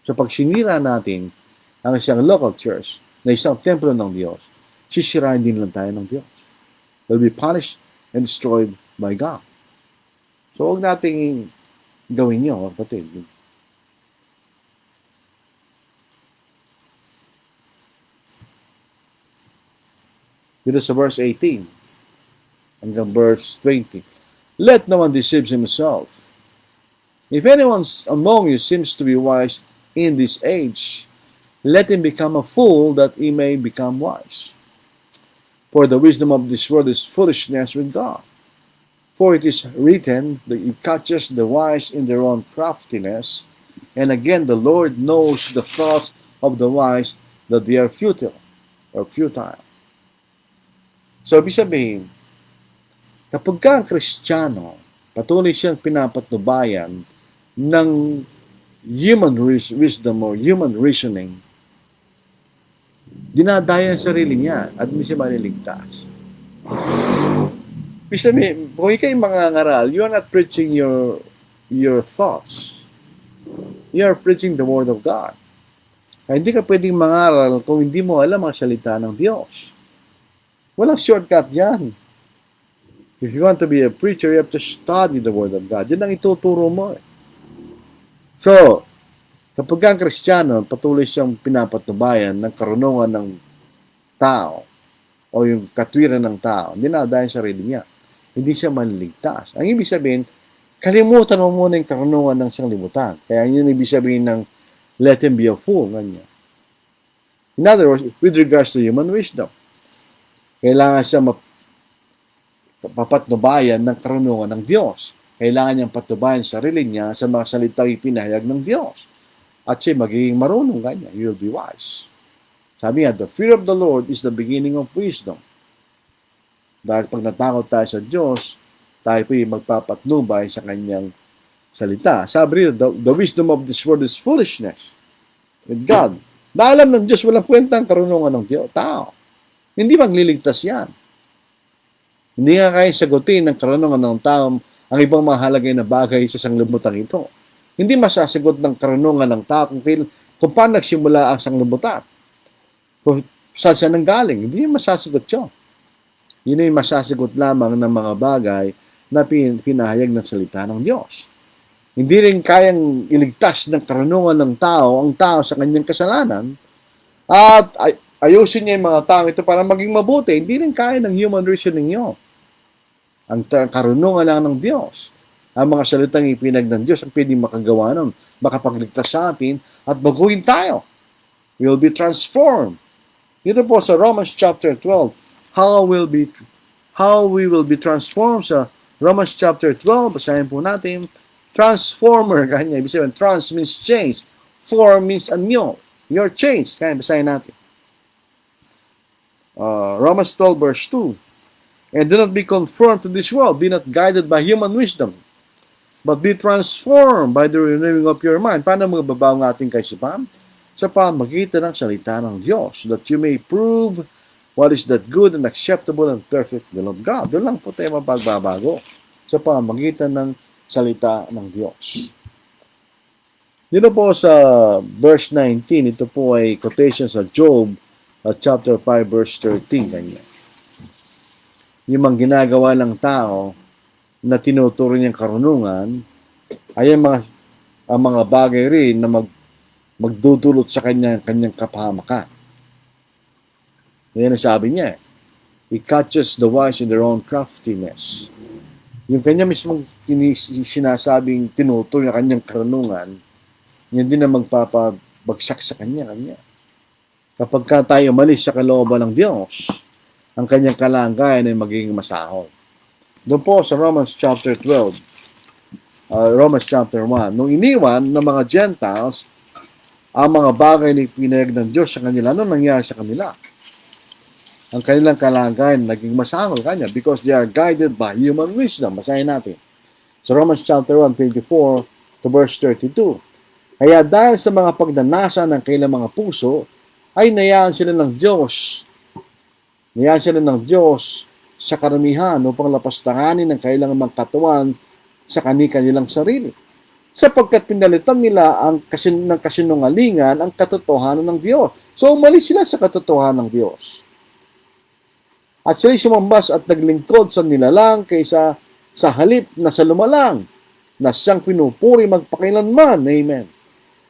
So pag sinira natin ang isang local church na isang templo ng Diyos, sisirain din lang tayo ng Diyos. Will be punished and destroyed by God. So, huwag nating gawin nyo, kapatid. Dito sa verse 18 hanggang verse 20. Let no one deceive himself. If anyone among you seems to be wise in this age, let him become a fool that he may become wise. For the wisdom of this world is foolishness with God. For it is written that he catches the wise in their own craftiness. And again, the Lord knows the thoughts of the wise, that they are futile or futile. So, ibig sabihin, kapag ka ang Kristiyano, patuloy siyang pinapatnubayan ng human wisdom or human reasoning, dinadaya ang sarili niya at hindi siya maliligtas. Ibig sabihin, kung ikaw'y mangangaral, you are not preaching your thoughts. You are preaching the Word of God. Kaya hindi ka pwedeng mangaral kung hindi mo alam ang salita ng Diyos. Walang shortcut dyan. If you want to be a preacher, you have to study the Word of God. Yan ang ituturo mo. So, kapag ang Kristiyano, patuloy siyang pinapatubayan ng karunungan ng tao o yung katwiran ng tao, dinadayan sa sarili niya. Hindi siya manliligtas. Ang ibig sabihin, kalimutan mo muna yung karunungan ng siyang limutan. Kaya yun ibig sabihin ng let him be a fool. Ganyan. In other words, with regards to human wisdom, kailangan siya papatnubayan ng karunungan ng Diyos. Kailangan niyang patnubayan sarili niya sa mga salitang ipinahayag ng Diyos. At siya magiging marunong ganyan. You will be wise. Sabi nga, the fear of the Lord is the beginning of wisdom. Dahil pag natakot tayo sa Diyos, tayo po yung magpapatnubay sa kanyang salita. Sabi rin, the wisdom of this world is foolishness with God. Dahil alam ng Diyos, walang kwenta ang karunungan ng Diyos. Tao. Hindi magliligtas yan. Hindi nga kaya sagutin ng karunungan ng tao ang ibang mahalagay na bagay sa sanglibutan ito. Hindi masasagot ng karunungan ng tao kung paano nagsimula ang sanglibutan. Kung saan siya nanggaling, hindi masasagot yun. Yun ay masasagot lamang ng mga bagay na pinahayag ng salita ng Diyos. Hindi rin kayang iligtas ng karunungan ng tao ang tao sa kanyang kasalanan at ayusin niya yung mga tao ito para maging mabuti. Hindi rin kaya ng human reasoning yun. Ang karunungan lang ng Diyos. Ang mga salitang ipinag ng Diyos ang pwedeng makagawa nun. Makapagligtas sa atin at baguhin tayo. We will be transformed. Dito po sa Romans chapter 12, how we will be transformed sa Romans chapter 12, basahin po natin, transformer, kanya, ibig sabihin, trans means change, form means anyo, you're changed, kaya basahin natin. Romans 12 verse 2, and do not be conformed to this world, be not guided by human wisdom, but be transformed by the renewing of your mind. Paano magbabago ang ating kaisipan? Sa pamagitan ng salita ng Diyos, so that you may prove what is that good and acceptable and perfect will of God. Doon lang po tayo mapagbabago sa pamagitan ng salita ng Diyos. Dito po sa verse 19, ito po ay quotation sa Job, chapter 5, verse 13. Ganyan. Yung mga ginagawa ng tao na tinuturo niyang karunungan ay ang mga bagay rin na magdudulot sa kanyang kapahamakan. Yan ang sabi niya. He catches the wise in their own craftiness. Yung kanya mismong sinasabing tinuturo niya kanyang karunungan, yan din ang magpapabagsak sa kanya. Kapag tayo umalis sa kalooban ng Diyos, ang kanyang kalagayan ay magiging masahol. Doon po sa Romans chapter 12, Romans chapter 1, nung iniwan ng mga Gentiles, ang mga bagay na pinayag ng Diyos sa kanila, ano nangyari sa kanila? Ang kanilang kalagayan naging masahol kanya because they are guided by human wisdom. Basahin natin. Sa Romans chapter 1, 24 to verse 32. Kaya dahil sa mga pagnanasa ng kanilang mga puso, ay nayaan sila ng Diyos. Nayaan sila ng Diyos sa karamihan upang lapastanganin ng kailangan mga katawan sa kanilang sarili. Sapagkat pinalitan nila ng kasinungalingan ang katotohanan ng Diyos. So umalis sila sa katotohanan ng Diyos. At sila'y sumambas at naglingkod sa nilalang kaysa sa halip na sa lumalang na siyang pinupuri magpakilanman. Amen.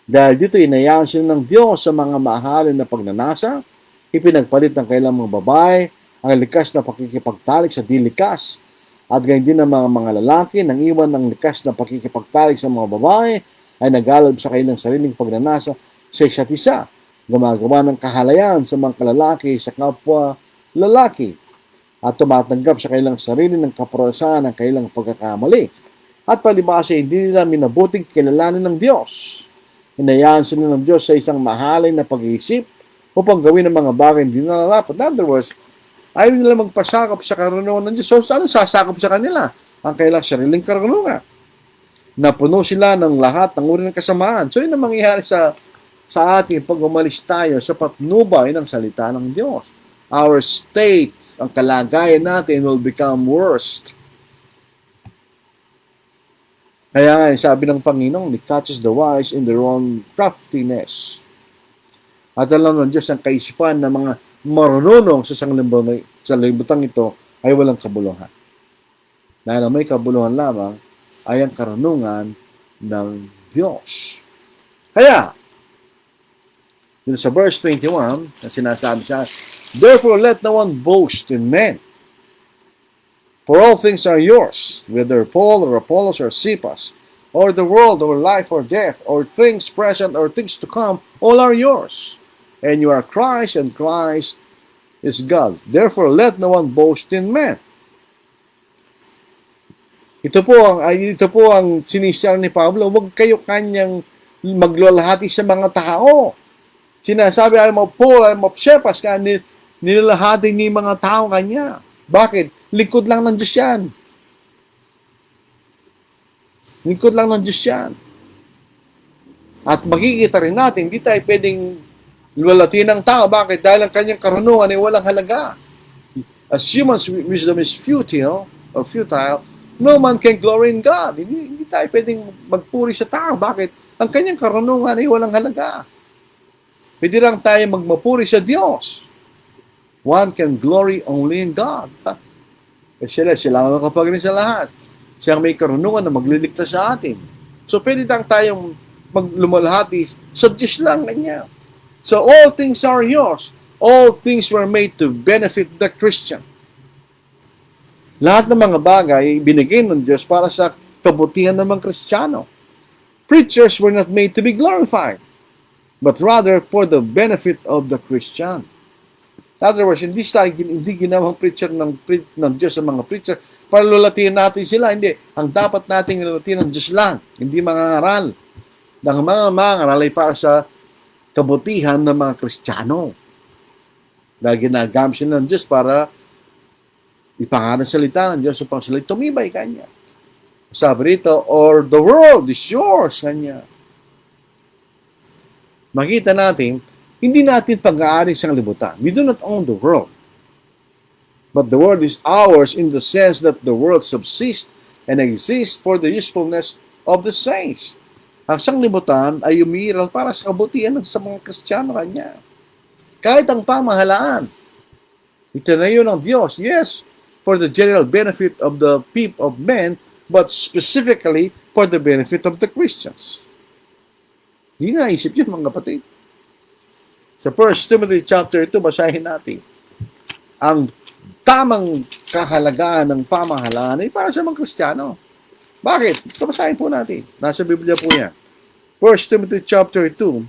Dahil dito inayaan sila ng Diyos sa mga mahalin na pagnanasa, ipinagpalit ng kailang mga babae ang likas na pakikipagtalik sa dilikas, at gayon din ang mga lalaki nang iwan ng likas na pakikipagtalik sa mga babae ay nagalab sa kanilang sariling pagnanasa sa isa't isa, gumagawa ng kahalayan sa mga kalalaki sa kapwa lalaki, at tumatanggap sa kanilang sarili ng kaparusahan ng kanilang pagkakamali. At palibhasa, hindi nila minabuting kilalanin ng Diyos. Hinayaan sila ng Diyos sa isang mahalin na pag-iisip upang gawin ang mga bagay hindi nararapat. In other words, ayaw nila magpasakop sa karunungan ng Diyos. So, ano sasakop sa kanila? Ang kailang sariling karunungan. Napuno sila ng lahat ng uri ng kasamaan. So, yun ang mangyayari sa ating pag umalis tayo sa patnubay ng salita ng Diyos. Our state, ang kalagayan natin will become worst. Kaya sabi ng Panginoon, He catches the wise in their own craftiness. At alam ng Diyos ang kaisipan ng mga marunong sa sanglibutan ito ay walang kabuluhan. Dahil ang may kabuluhan lamang ay ang karunungan ng Diyos. Kaya, dito sa verse 21, na sinasabi siya, therefore let no one boast in men, for all things are yours, whether Paul or Apollos or Cephas, or the world or life or death, or things present or things to come, all are yours. And you are Christ, and Christ is God. Therefore let no one boast in men. Ito po ang sinisara ni Pablo, huwag kayo kanyang maglalahati sa mga tao. Sinasabi, I'm of Paul, I'm of Cephas, kaya nilalahati ni mga tao kanya. Bakit? Lingkod lang ng Diyos yan. Lingkod lang ng Diyos yan. At makikita rin natin, hindi tayo pwedeng luwalhati ng tao. Bakit? Dahil ang kanyang karunungan ay walang halaga. As human wisdom is futile, no man can glory in God. Hindi tayo pwedeng magpuri sa tao. Bakit? Ang kanyang karunungan ay walang halaga. Pwede lang tayo magmapuri sa Diyos. One can glory only in God. Sila ang makapagaling sa lahat. Siya ang may karunungan na magliligtas sa atin. So, pwede lang tayong maglumalhati sa Diyos lang kanya. So, all things are yours. All things were made to benefit the Christian. Lahat ng mga bagay binigay ng Diyos para sa kabutihan ng mga Kristiyano. Preachers were not made to be glorified, but rather for the benefit of the Christian. In other words, hindi ginawang preacher ng Diyos sa mga preacher para lulatiin natin sila. Hindi. Ang dapat nating lulatiin ng Diyos lang. Hindi mga aral. Ang mga aral ay para sa kabutihan ng mga Kristiyano. Dahil ginagamit sila ng Diyos para ipangalan salita ng Diyos upang sila tumibay kanya. Sabi rito, or the world is yours kanya. Makita natin, hindi natin pag-aari sa libutan. We do not own the world. But the world is ours in the sense that the world subsists and exists for the usefulness of the saints. Ang sanglibutan ay umiiral para sa kabutihan sa mga Kristiyano kanya. Kahit ang pamahalaan, itinayo ng Diyos, yes, for the general benefit of the people of men, but specifically for the benefit of the Christians. Hindi naisip yun, mga kapatid. Sa 1 Timothy chapter 2, basahin natin. Ang tamang kahalagaan ng pamahalaan ay para sa mga Kristiyano. Bakit? Basahin po natin. Nasa Biblia po yan. 1 Timothy chapter 2,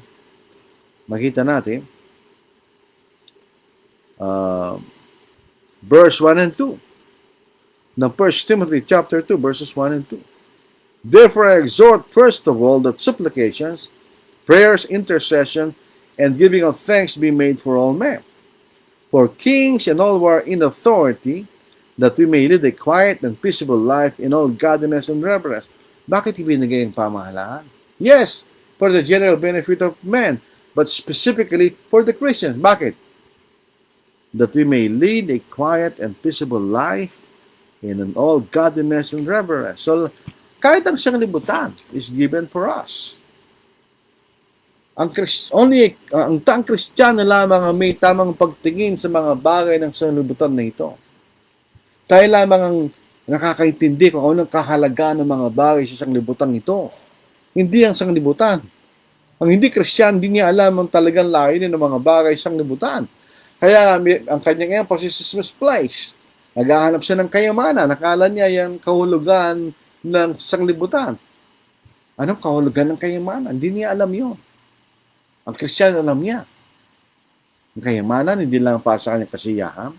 makita natin, verse 1 and 2. Ng 1 Timothy chapter 2, verses 1 and 2. Therefore I exhort first of all that supplications, prayers, intercession, and giving of thanks be made for all men, for kings and all who are in authority, that we may lead a quiet and peaceable life in all godliness and reverence. Bakit ibinigay ang pamahalaan? Yes, for the general benefit of men, but specifically for the Christians. Bakit? That we may lead a quiet and peaceable life in all godliness and reverence. So, kahit ang sanglibutan is given for us. Ang Kristiyano lamang ang may tamang pagtingin sa mga bagay ng sanglibutan na ito. Tayo lamang ang nakakaintindi kung anong kahalagaan ng mga bagay sa sanglibutan ito. Hindi ang sanglibutan. Ang hindi Christian, hindi niya alam ang talagang layunin ng mga bagay sa sanglibutan. Kaya ang kanyang emphasis is misplaced. Naghahanap siya ng kayamanan. Nakala niya yung kahulugan ng sanglibutan. Anong kahulugan ng kayamanan? Hindi niya alam yon. Ang Christian alam niya. Ang kayamanan, hindi lang para sa kanyang kasiyahan,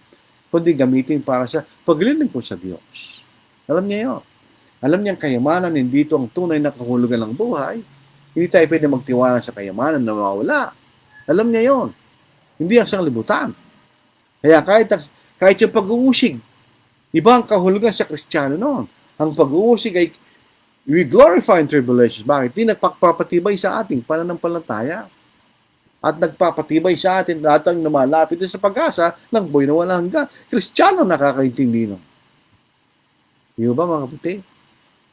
kundi gamitin para sa paglilingkod sa Diyos. Alam niya yon. Alam niya ang kayamanan, hindi ito ang tunay na kahulugan ng buhay. Hindi tayo pwede magtiwala sa kayamanan na mawawala. Alam niya yon. Hindi ang sanglibutan. Kaya kahit yung pag-uusig, iba ang kahulugan sa Kristiyano noon. Ang pag-uusig ay we glorify in tribulations. Bakit? Di nagpapatibay sa ating pananampalataya. At nagpapatibay sa atin lahat ang lumalapit sa pag-asa ng buhay na walang hanggan. Kristiyano nakakaintindi nun. Di ba mga kapatid?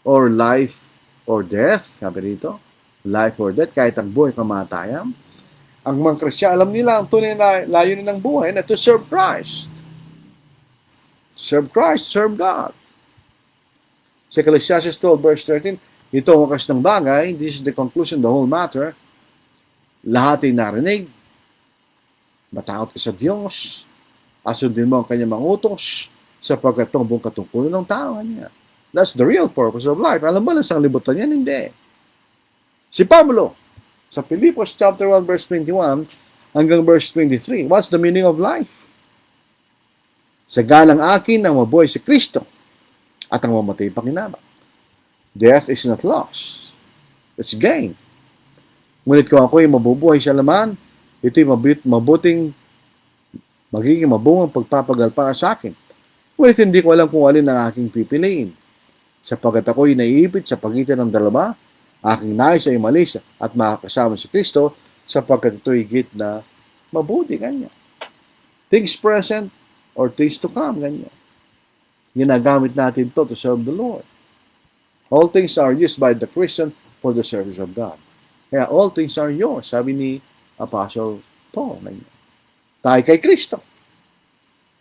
Or life or death, sabi dito. Life or death, kahit ang buhay kamatayan. Ang mga Kristiyano, alam nila ang tunay na layunin ng buhay na to serve Christ. Serve Christ, serve God. Sa Ecclesiastes 12 verse 13, ito ang wakas ng bagay, this is the conclusion, the whole matter. Lahat ay narinig, matakot ka sa Diyos, asundin mo ang kanyang mga utos, sapagkat ito ang buong katungkulan ng tao niya. That's the real purpose of life. Alam mo lang sa libutan yan? Hindi. Si Pablo, sa Philippians chapter 1 verse 21 hanggang verse 23, what's the meaning of life? Sa galang akin ang mabuhay si Kristo at ang mamatay pakinabang. Death is not loss. It's gain. Ngunit kung ako'y mabubuhay sa laman, ito'y magiging mabungang pagpapagal para sa akin. Ngunit hindi ko alam kung alin ang aking pipiliin. Sapagkat ako'y naiipit sa pagitan ng dalawa, aking nais ay umalis at makakasama si Kristo, sapagkat ito'y higit na mabuti, ganyan. Things present or things to come, ganyan. Ginagamit natin to serve the Lord. All things are used by the Christian for the service of God. Kaya all things are yours, sabi ni Apostle Paul. Tayo kay Kristo.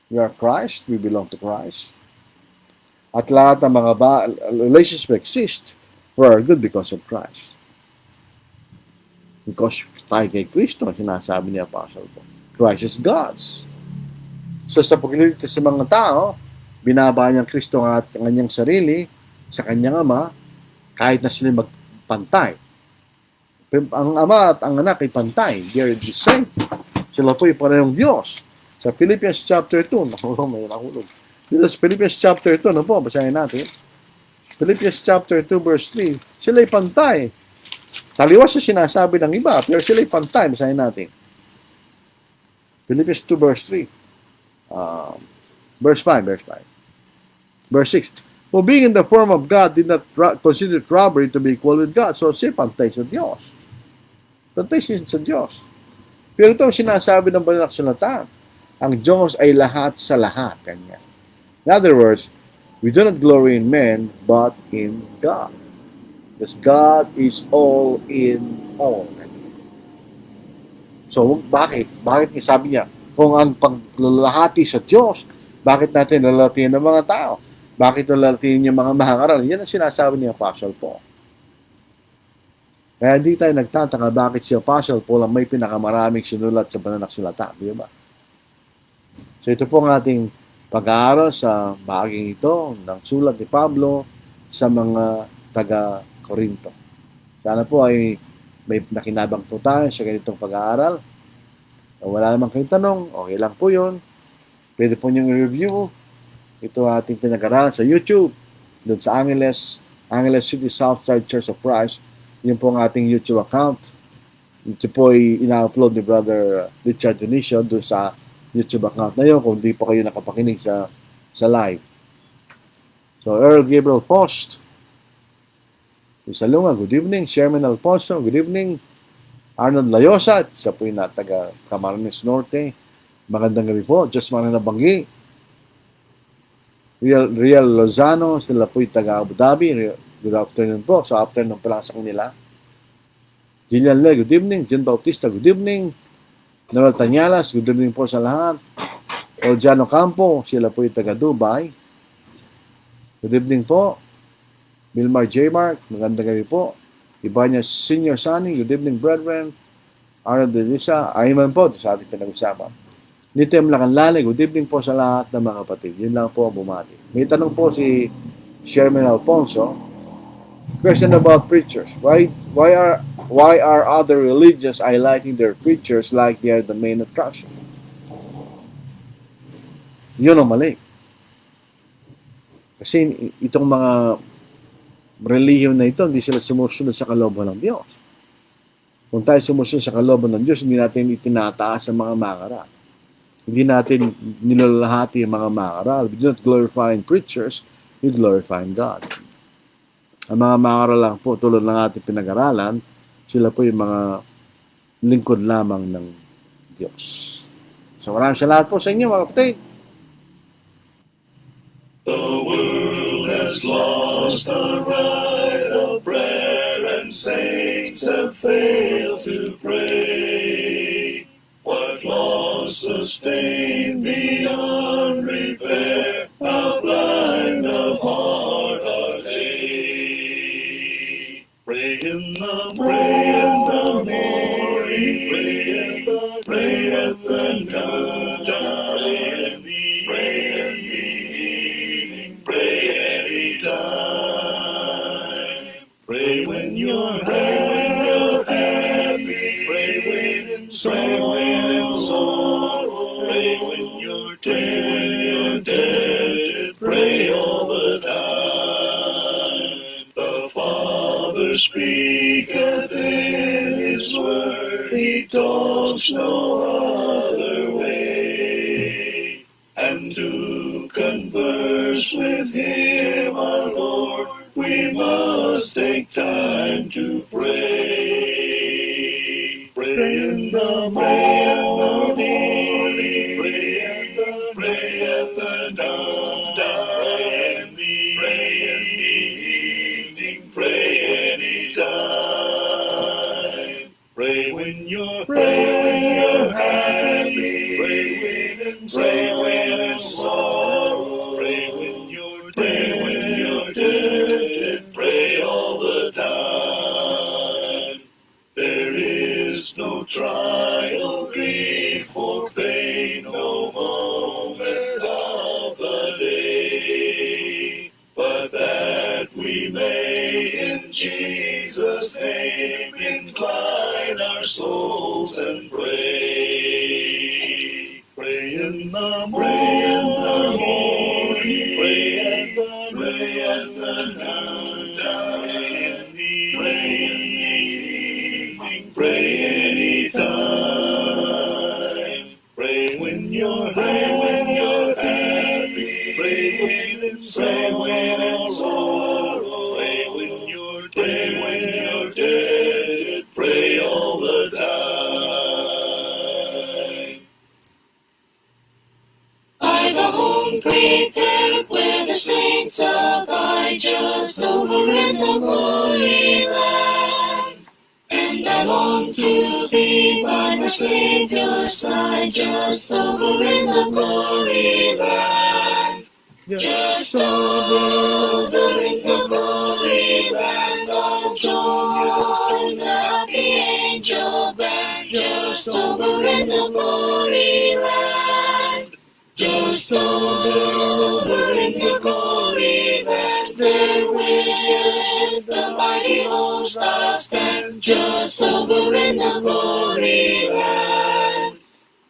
We are Christ, we belong to Christ. At lahat ng mga relationships exist, we are good because of Christ. Because tayo kay Kristo, sinasabi ni Apostle Paul. Christ is God's. So sa pagliligtas sa mga tao, binaba niyang Kristo at ang kanyang sarili sa kanyang Ama, kahit na sila magpantay. Ang Ama at ang Anak ay pantay. They are the same. Sila po ay parehong Diyos. Sa Philippians chapter 2, may nahulog. Dito sa Philippians chapter 2, ano po, basahin natin. Philippians chapter 2 verse 3, sila ay pantay. Taliwas sa sinasabi ng iba, pero sila ay pantay. Basahin natin. Philippians 2 verse 3. Verse 5. Verse 6. Who being in the form of God did not consider robbery to be equal with God. So siya pantay sa Diyos. Pantay siya sa Diyos. Pero ito ang sinasabi ng banal na kasulatan. Ang Diyos ay lahat sa lahat. Kanya. In other words, we do not glory in men, but in God. Because God is all in all. So, bakit? Bakit sabi niya, kung ang paglalahati sa Diyos, bakit natin lalatihan ng mga tao? Bakit lalatihan yung mga mahangaral? Yan ang sinasabi ni Apostle Paul. Kaya hindi tayo nagtataka bakit si Apostle Paul ang may pinakamaraming sinulat sa banal na kasulatan. Di ba? So ito po ang ating pag-aaral sa bahaging ito ng sulat ni Pablo sa mga taga-Korinto. Sana po ay may nakinabang po tayo sa ganitong pag-aaral. Wala namang kayong tanong, okay lang po yun. Pwede po niyong review ito ating pinag-aralan sa YouTube, doon sa Angeles City Southside Church of Christ. Yun po ang ating YouTube account. Ito po ay ina-upload ni Brother Richard Dionisio doon sa YouTube account na yun kung di po kayo nakapakinig sa live. So, Earl Gabriel Post, Isalunga, good evening. Sherman Alfonso, good evening. Arnold Layosa, isa po yung taga Camarines Norte. Magandang gabi po. Diyos Mananabanggi. Real Lozano, sila po yung taga Abu Dhabi. Good afternoon po. So, afternoon pa lang sa kanila. Jillian Le, good evening. John Bautista, good evening. Noel Tanyalas, good evening po sa lahat. Olgiano Campo, sila po yung taga Dubai. Good evening po. Wilmar J. Mark, magandang gabi po. Ibanya Senior Sunny, good evening brethren. Arnold de Lisa, Ayman po, sa ating pinag-usapan. Nitem Lacanlale, good evening po sa lahat ng mga kapatid. Yun lang po ang bumati. May tanong po si Sherman Alfonso. Question about preachers. Why are other religions highlighting their preachers like they are the main attraction? Yun ang mali. Kasi itong mga relihiyon na ito, hindi sila sumusunod sa kalooban ng Diyos. Kung tayo sumusunod sa kalooban ng Diyos, hindi natin itinataas ang mga mangaral. Hindi natin nilalahati ang mga mangaral. We do not glorifying preachers, we glorifying God. Ang mga mangaral lang po, tulad ng ating pinag-aralan, sila po yung mga lingkod lamang ng Diyos. So maraming salamat po sa inyo mga kapatid.
The world has lost the right of prayer, and saints have failed to pray. What loss sustained beyond repair? How blind of heart are they? Pray in the morning, pray at the noontime, pray in the evening, pray anytime. Pray when you're happy, pray when in sorrow, pray when you're dead, pray all the time. The Father speaketh in His word, He talks no other way. And to converse with Him, our Lord, we must take time to pray. Pray in the morning, pray at the noontime, pray in the evening, pray anytime. Pray when you're happy, pray when in sorrow, pray when you're dead, pray all the time. There is no trial, grief, or pain, no moment of the day, but that we may in Jesus' name incline our souls and pray. Pray in the morning, pray at the noontime, pray in the evening, pray anytime. Pray when you're happy, pray when in sorrow, pray when you're dead, pray all the time.
I've a home prepared where the saints abide, just over in the glory land. And I long to be by my Savior's side, just over in the glory land. Just over in the glory land, I'll join the happy angel band, just over in the glory land. Just over in the glory land, there with the mighty host I'll stand, just over in the glory land.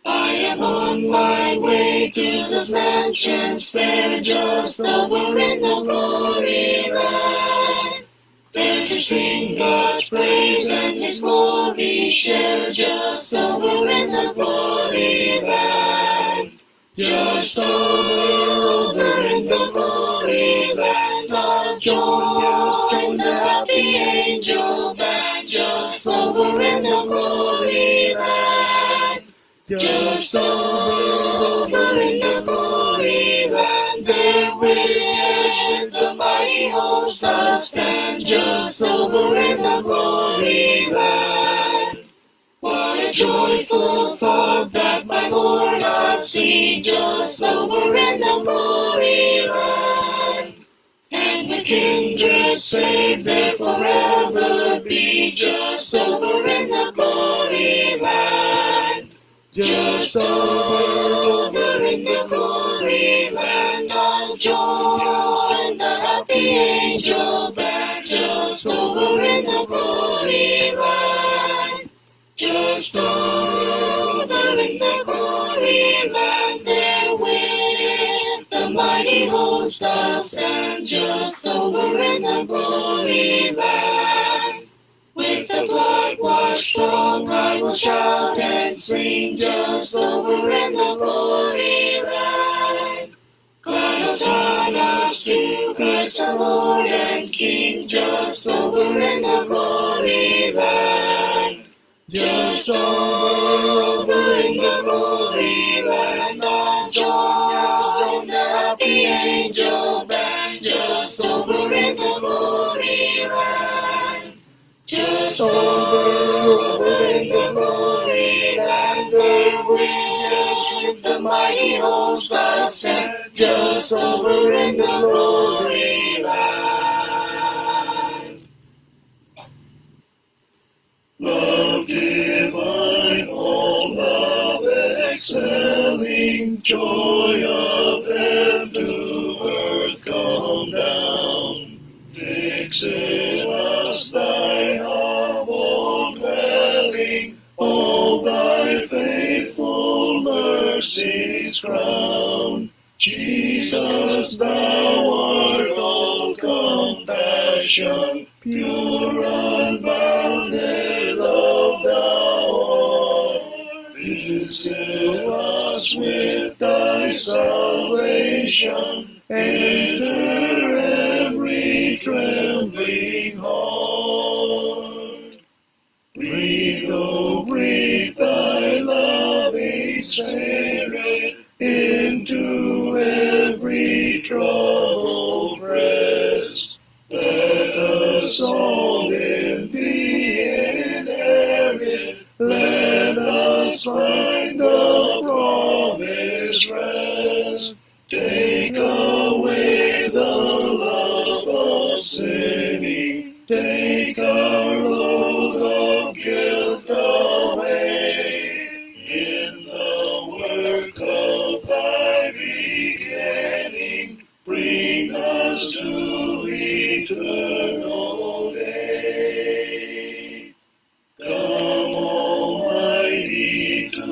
I am on my way to those mansions fair, just over in the glory land. There to sing God's praise and His glory share, just over in the glory land. Just over in the glory land, I'll join the happy angel band, just over in the glory land. Just over in the glory land, there with the mighty host I'll stand, just over in the glory land. What a joyful thought that my Lord I'll see, just over in the glory land. kindred saved there forever be, just over in the glory land. Just over in the glory land, I'll join the happy angel band. Just over in the glory land. Just over in the glory land, there with the mighty host I'll stand. Just over in the glory land. With the blood-washed throng I will shout and sing, just over in the glory land. Glad hosannas to Christ the Lord and King, just over in the glory land. Just over in the glory land, I'll join the happy angel band, just over in the glory land. Just over in the glory land, there with the mighty host I'll stand, just over in the glory land.
Love divine, all love excelling, joy of heaven to earth come down. Fix in us thy humble dwelling, all thy faithful mercies crown. Jesus, thou art all compassion, pure unbounded love thou art. Fill us with thy salvation, enter every trembling heart. Breathe, oh breathe thy loving spirit into every troubled breast. Let us all in thee inherit, let us find the promised rest. Take away the love of sinning, take our load of guilt away. In the work of thy beginning, bring us to eternal day. Come, Almighty, to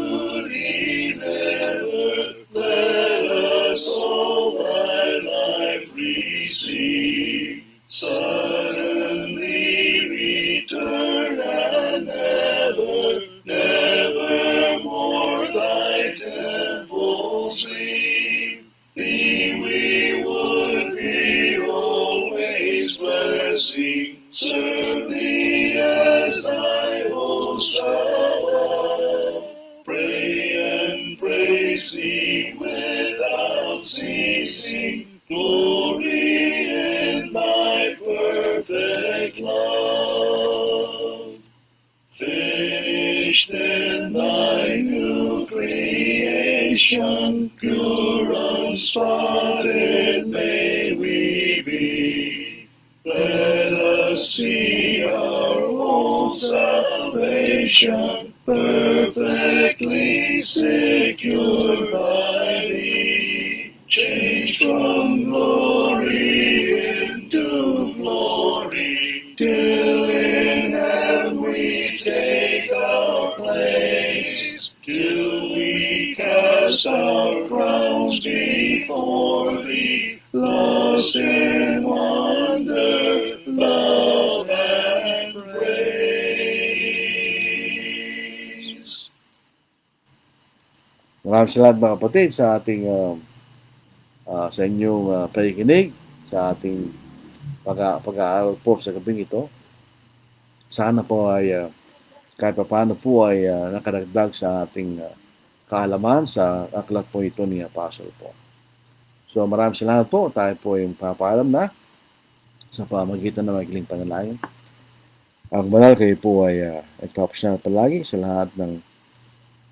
deliver, let us all thy life receive. Suddenly return and never more thy temples leave. Thee we would be always blessing, serve thee as thy host above. Pray and praise thee without ceasing, glory in thy perfect love. Finish then thy new creation, pure unspotted may we be. Let us see our own salvation, perfectly secure by thee. Change from glory into glory, till in heaven we take our place, till we cast our crowns before thee, lost in wonder, love, and praise.
Maraming salamat mga kapatid sa ating sa inyong pakikinig sa ating pag-aaral po sa gabing ito. Sana po ay kahit paano po ay nakadagdag sa ating kaalaman sa aklat po ito ni Apostle po. So maraming salamat po. Tayo po ay papaalam na sa pamagitan ng magiling panalangin. Ang banal kayo po ay nagpapasalamat palagi sa lahat ng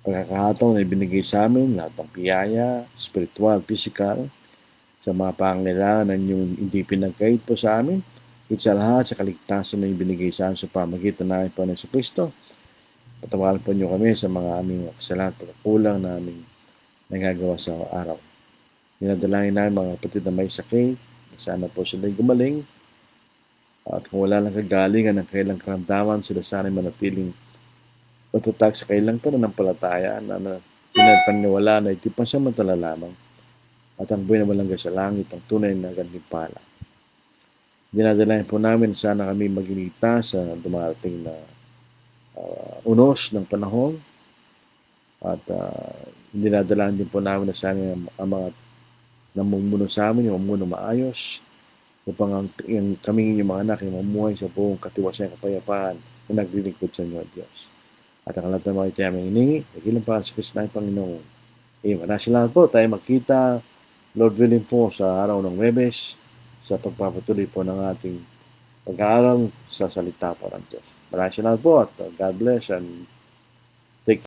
pagkakataon na ibinigay sa amin, lahat ng piyaya, spiritual, physical, sa mga pangailangan na inyong hindi pinagkait po sa amin. Higit sa lahat sa kaligtasan na ibinigay sa amin sa pamagitan namin po ng Kristo. Patawarin po niyo kami sa mga aming kasalanan at kulang na aming nagagawa sa araw. Dinadalangin namin mga kapatid na may sakit. Sana po sila gumaling. At kung wala lang kagalingan ng kailang karamdaman, sila sana manatiling matatag sa kailang pananampalataya na pinagpaniwala na iti pansamantala lamang. At ang buhay na malangga sa langit, ang tunay na gantimpala. Dinadalangin po namin sana kami maginita sa dumarating na unos ng panahon. At dinadalangin din po namin na sana ang mga namumuno sa amin, yung mamuno maayos, upang yung kaming inyong mga anak ay mamuhay sa buong katiwasan kapayapaan na naglilingkod sa inyo, Diyos. At ang lahat ng mga ito aming iningi, nagilang pa sa Kristo na Panginoon. Amen. Salamat po, tayo magkita, Lord willing po, sa araw ng Webes, sa pagpapatuloy po ng ating pag-aaral sa salita po ng Diyos. Maraming salamat po at God bless and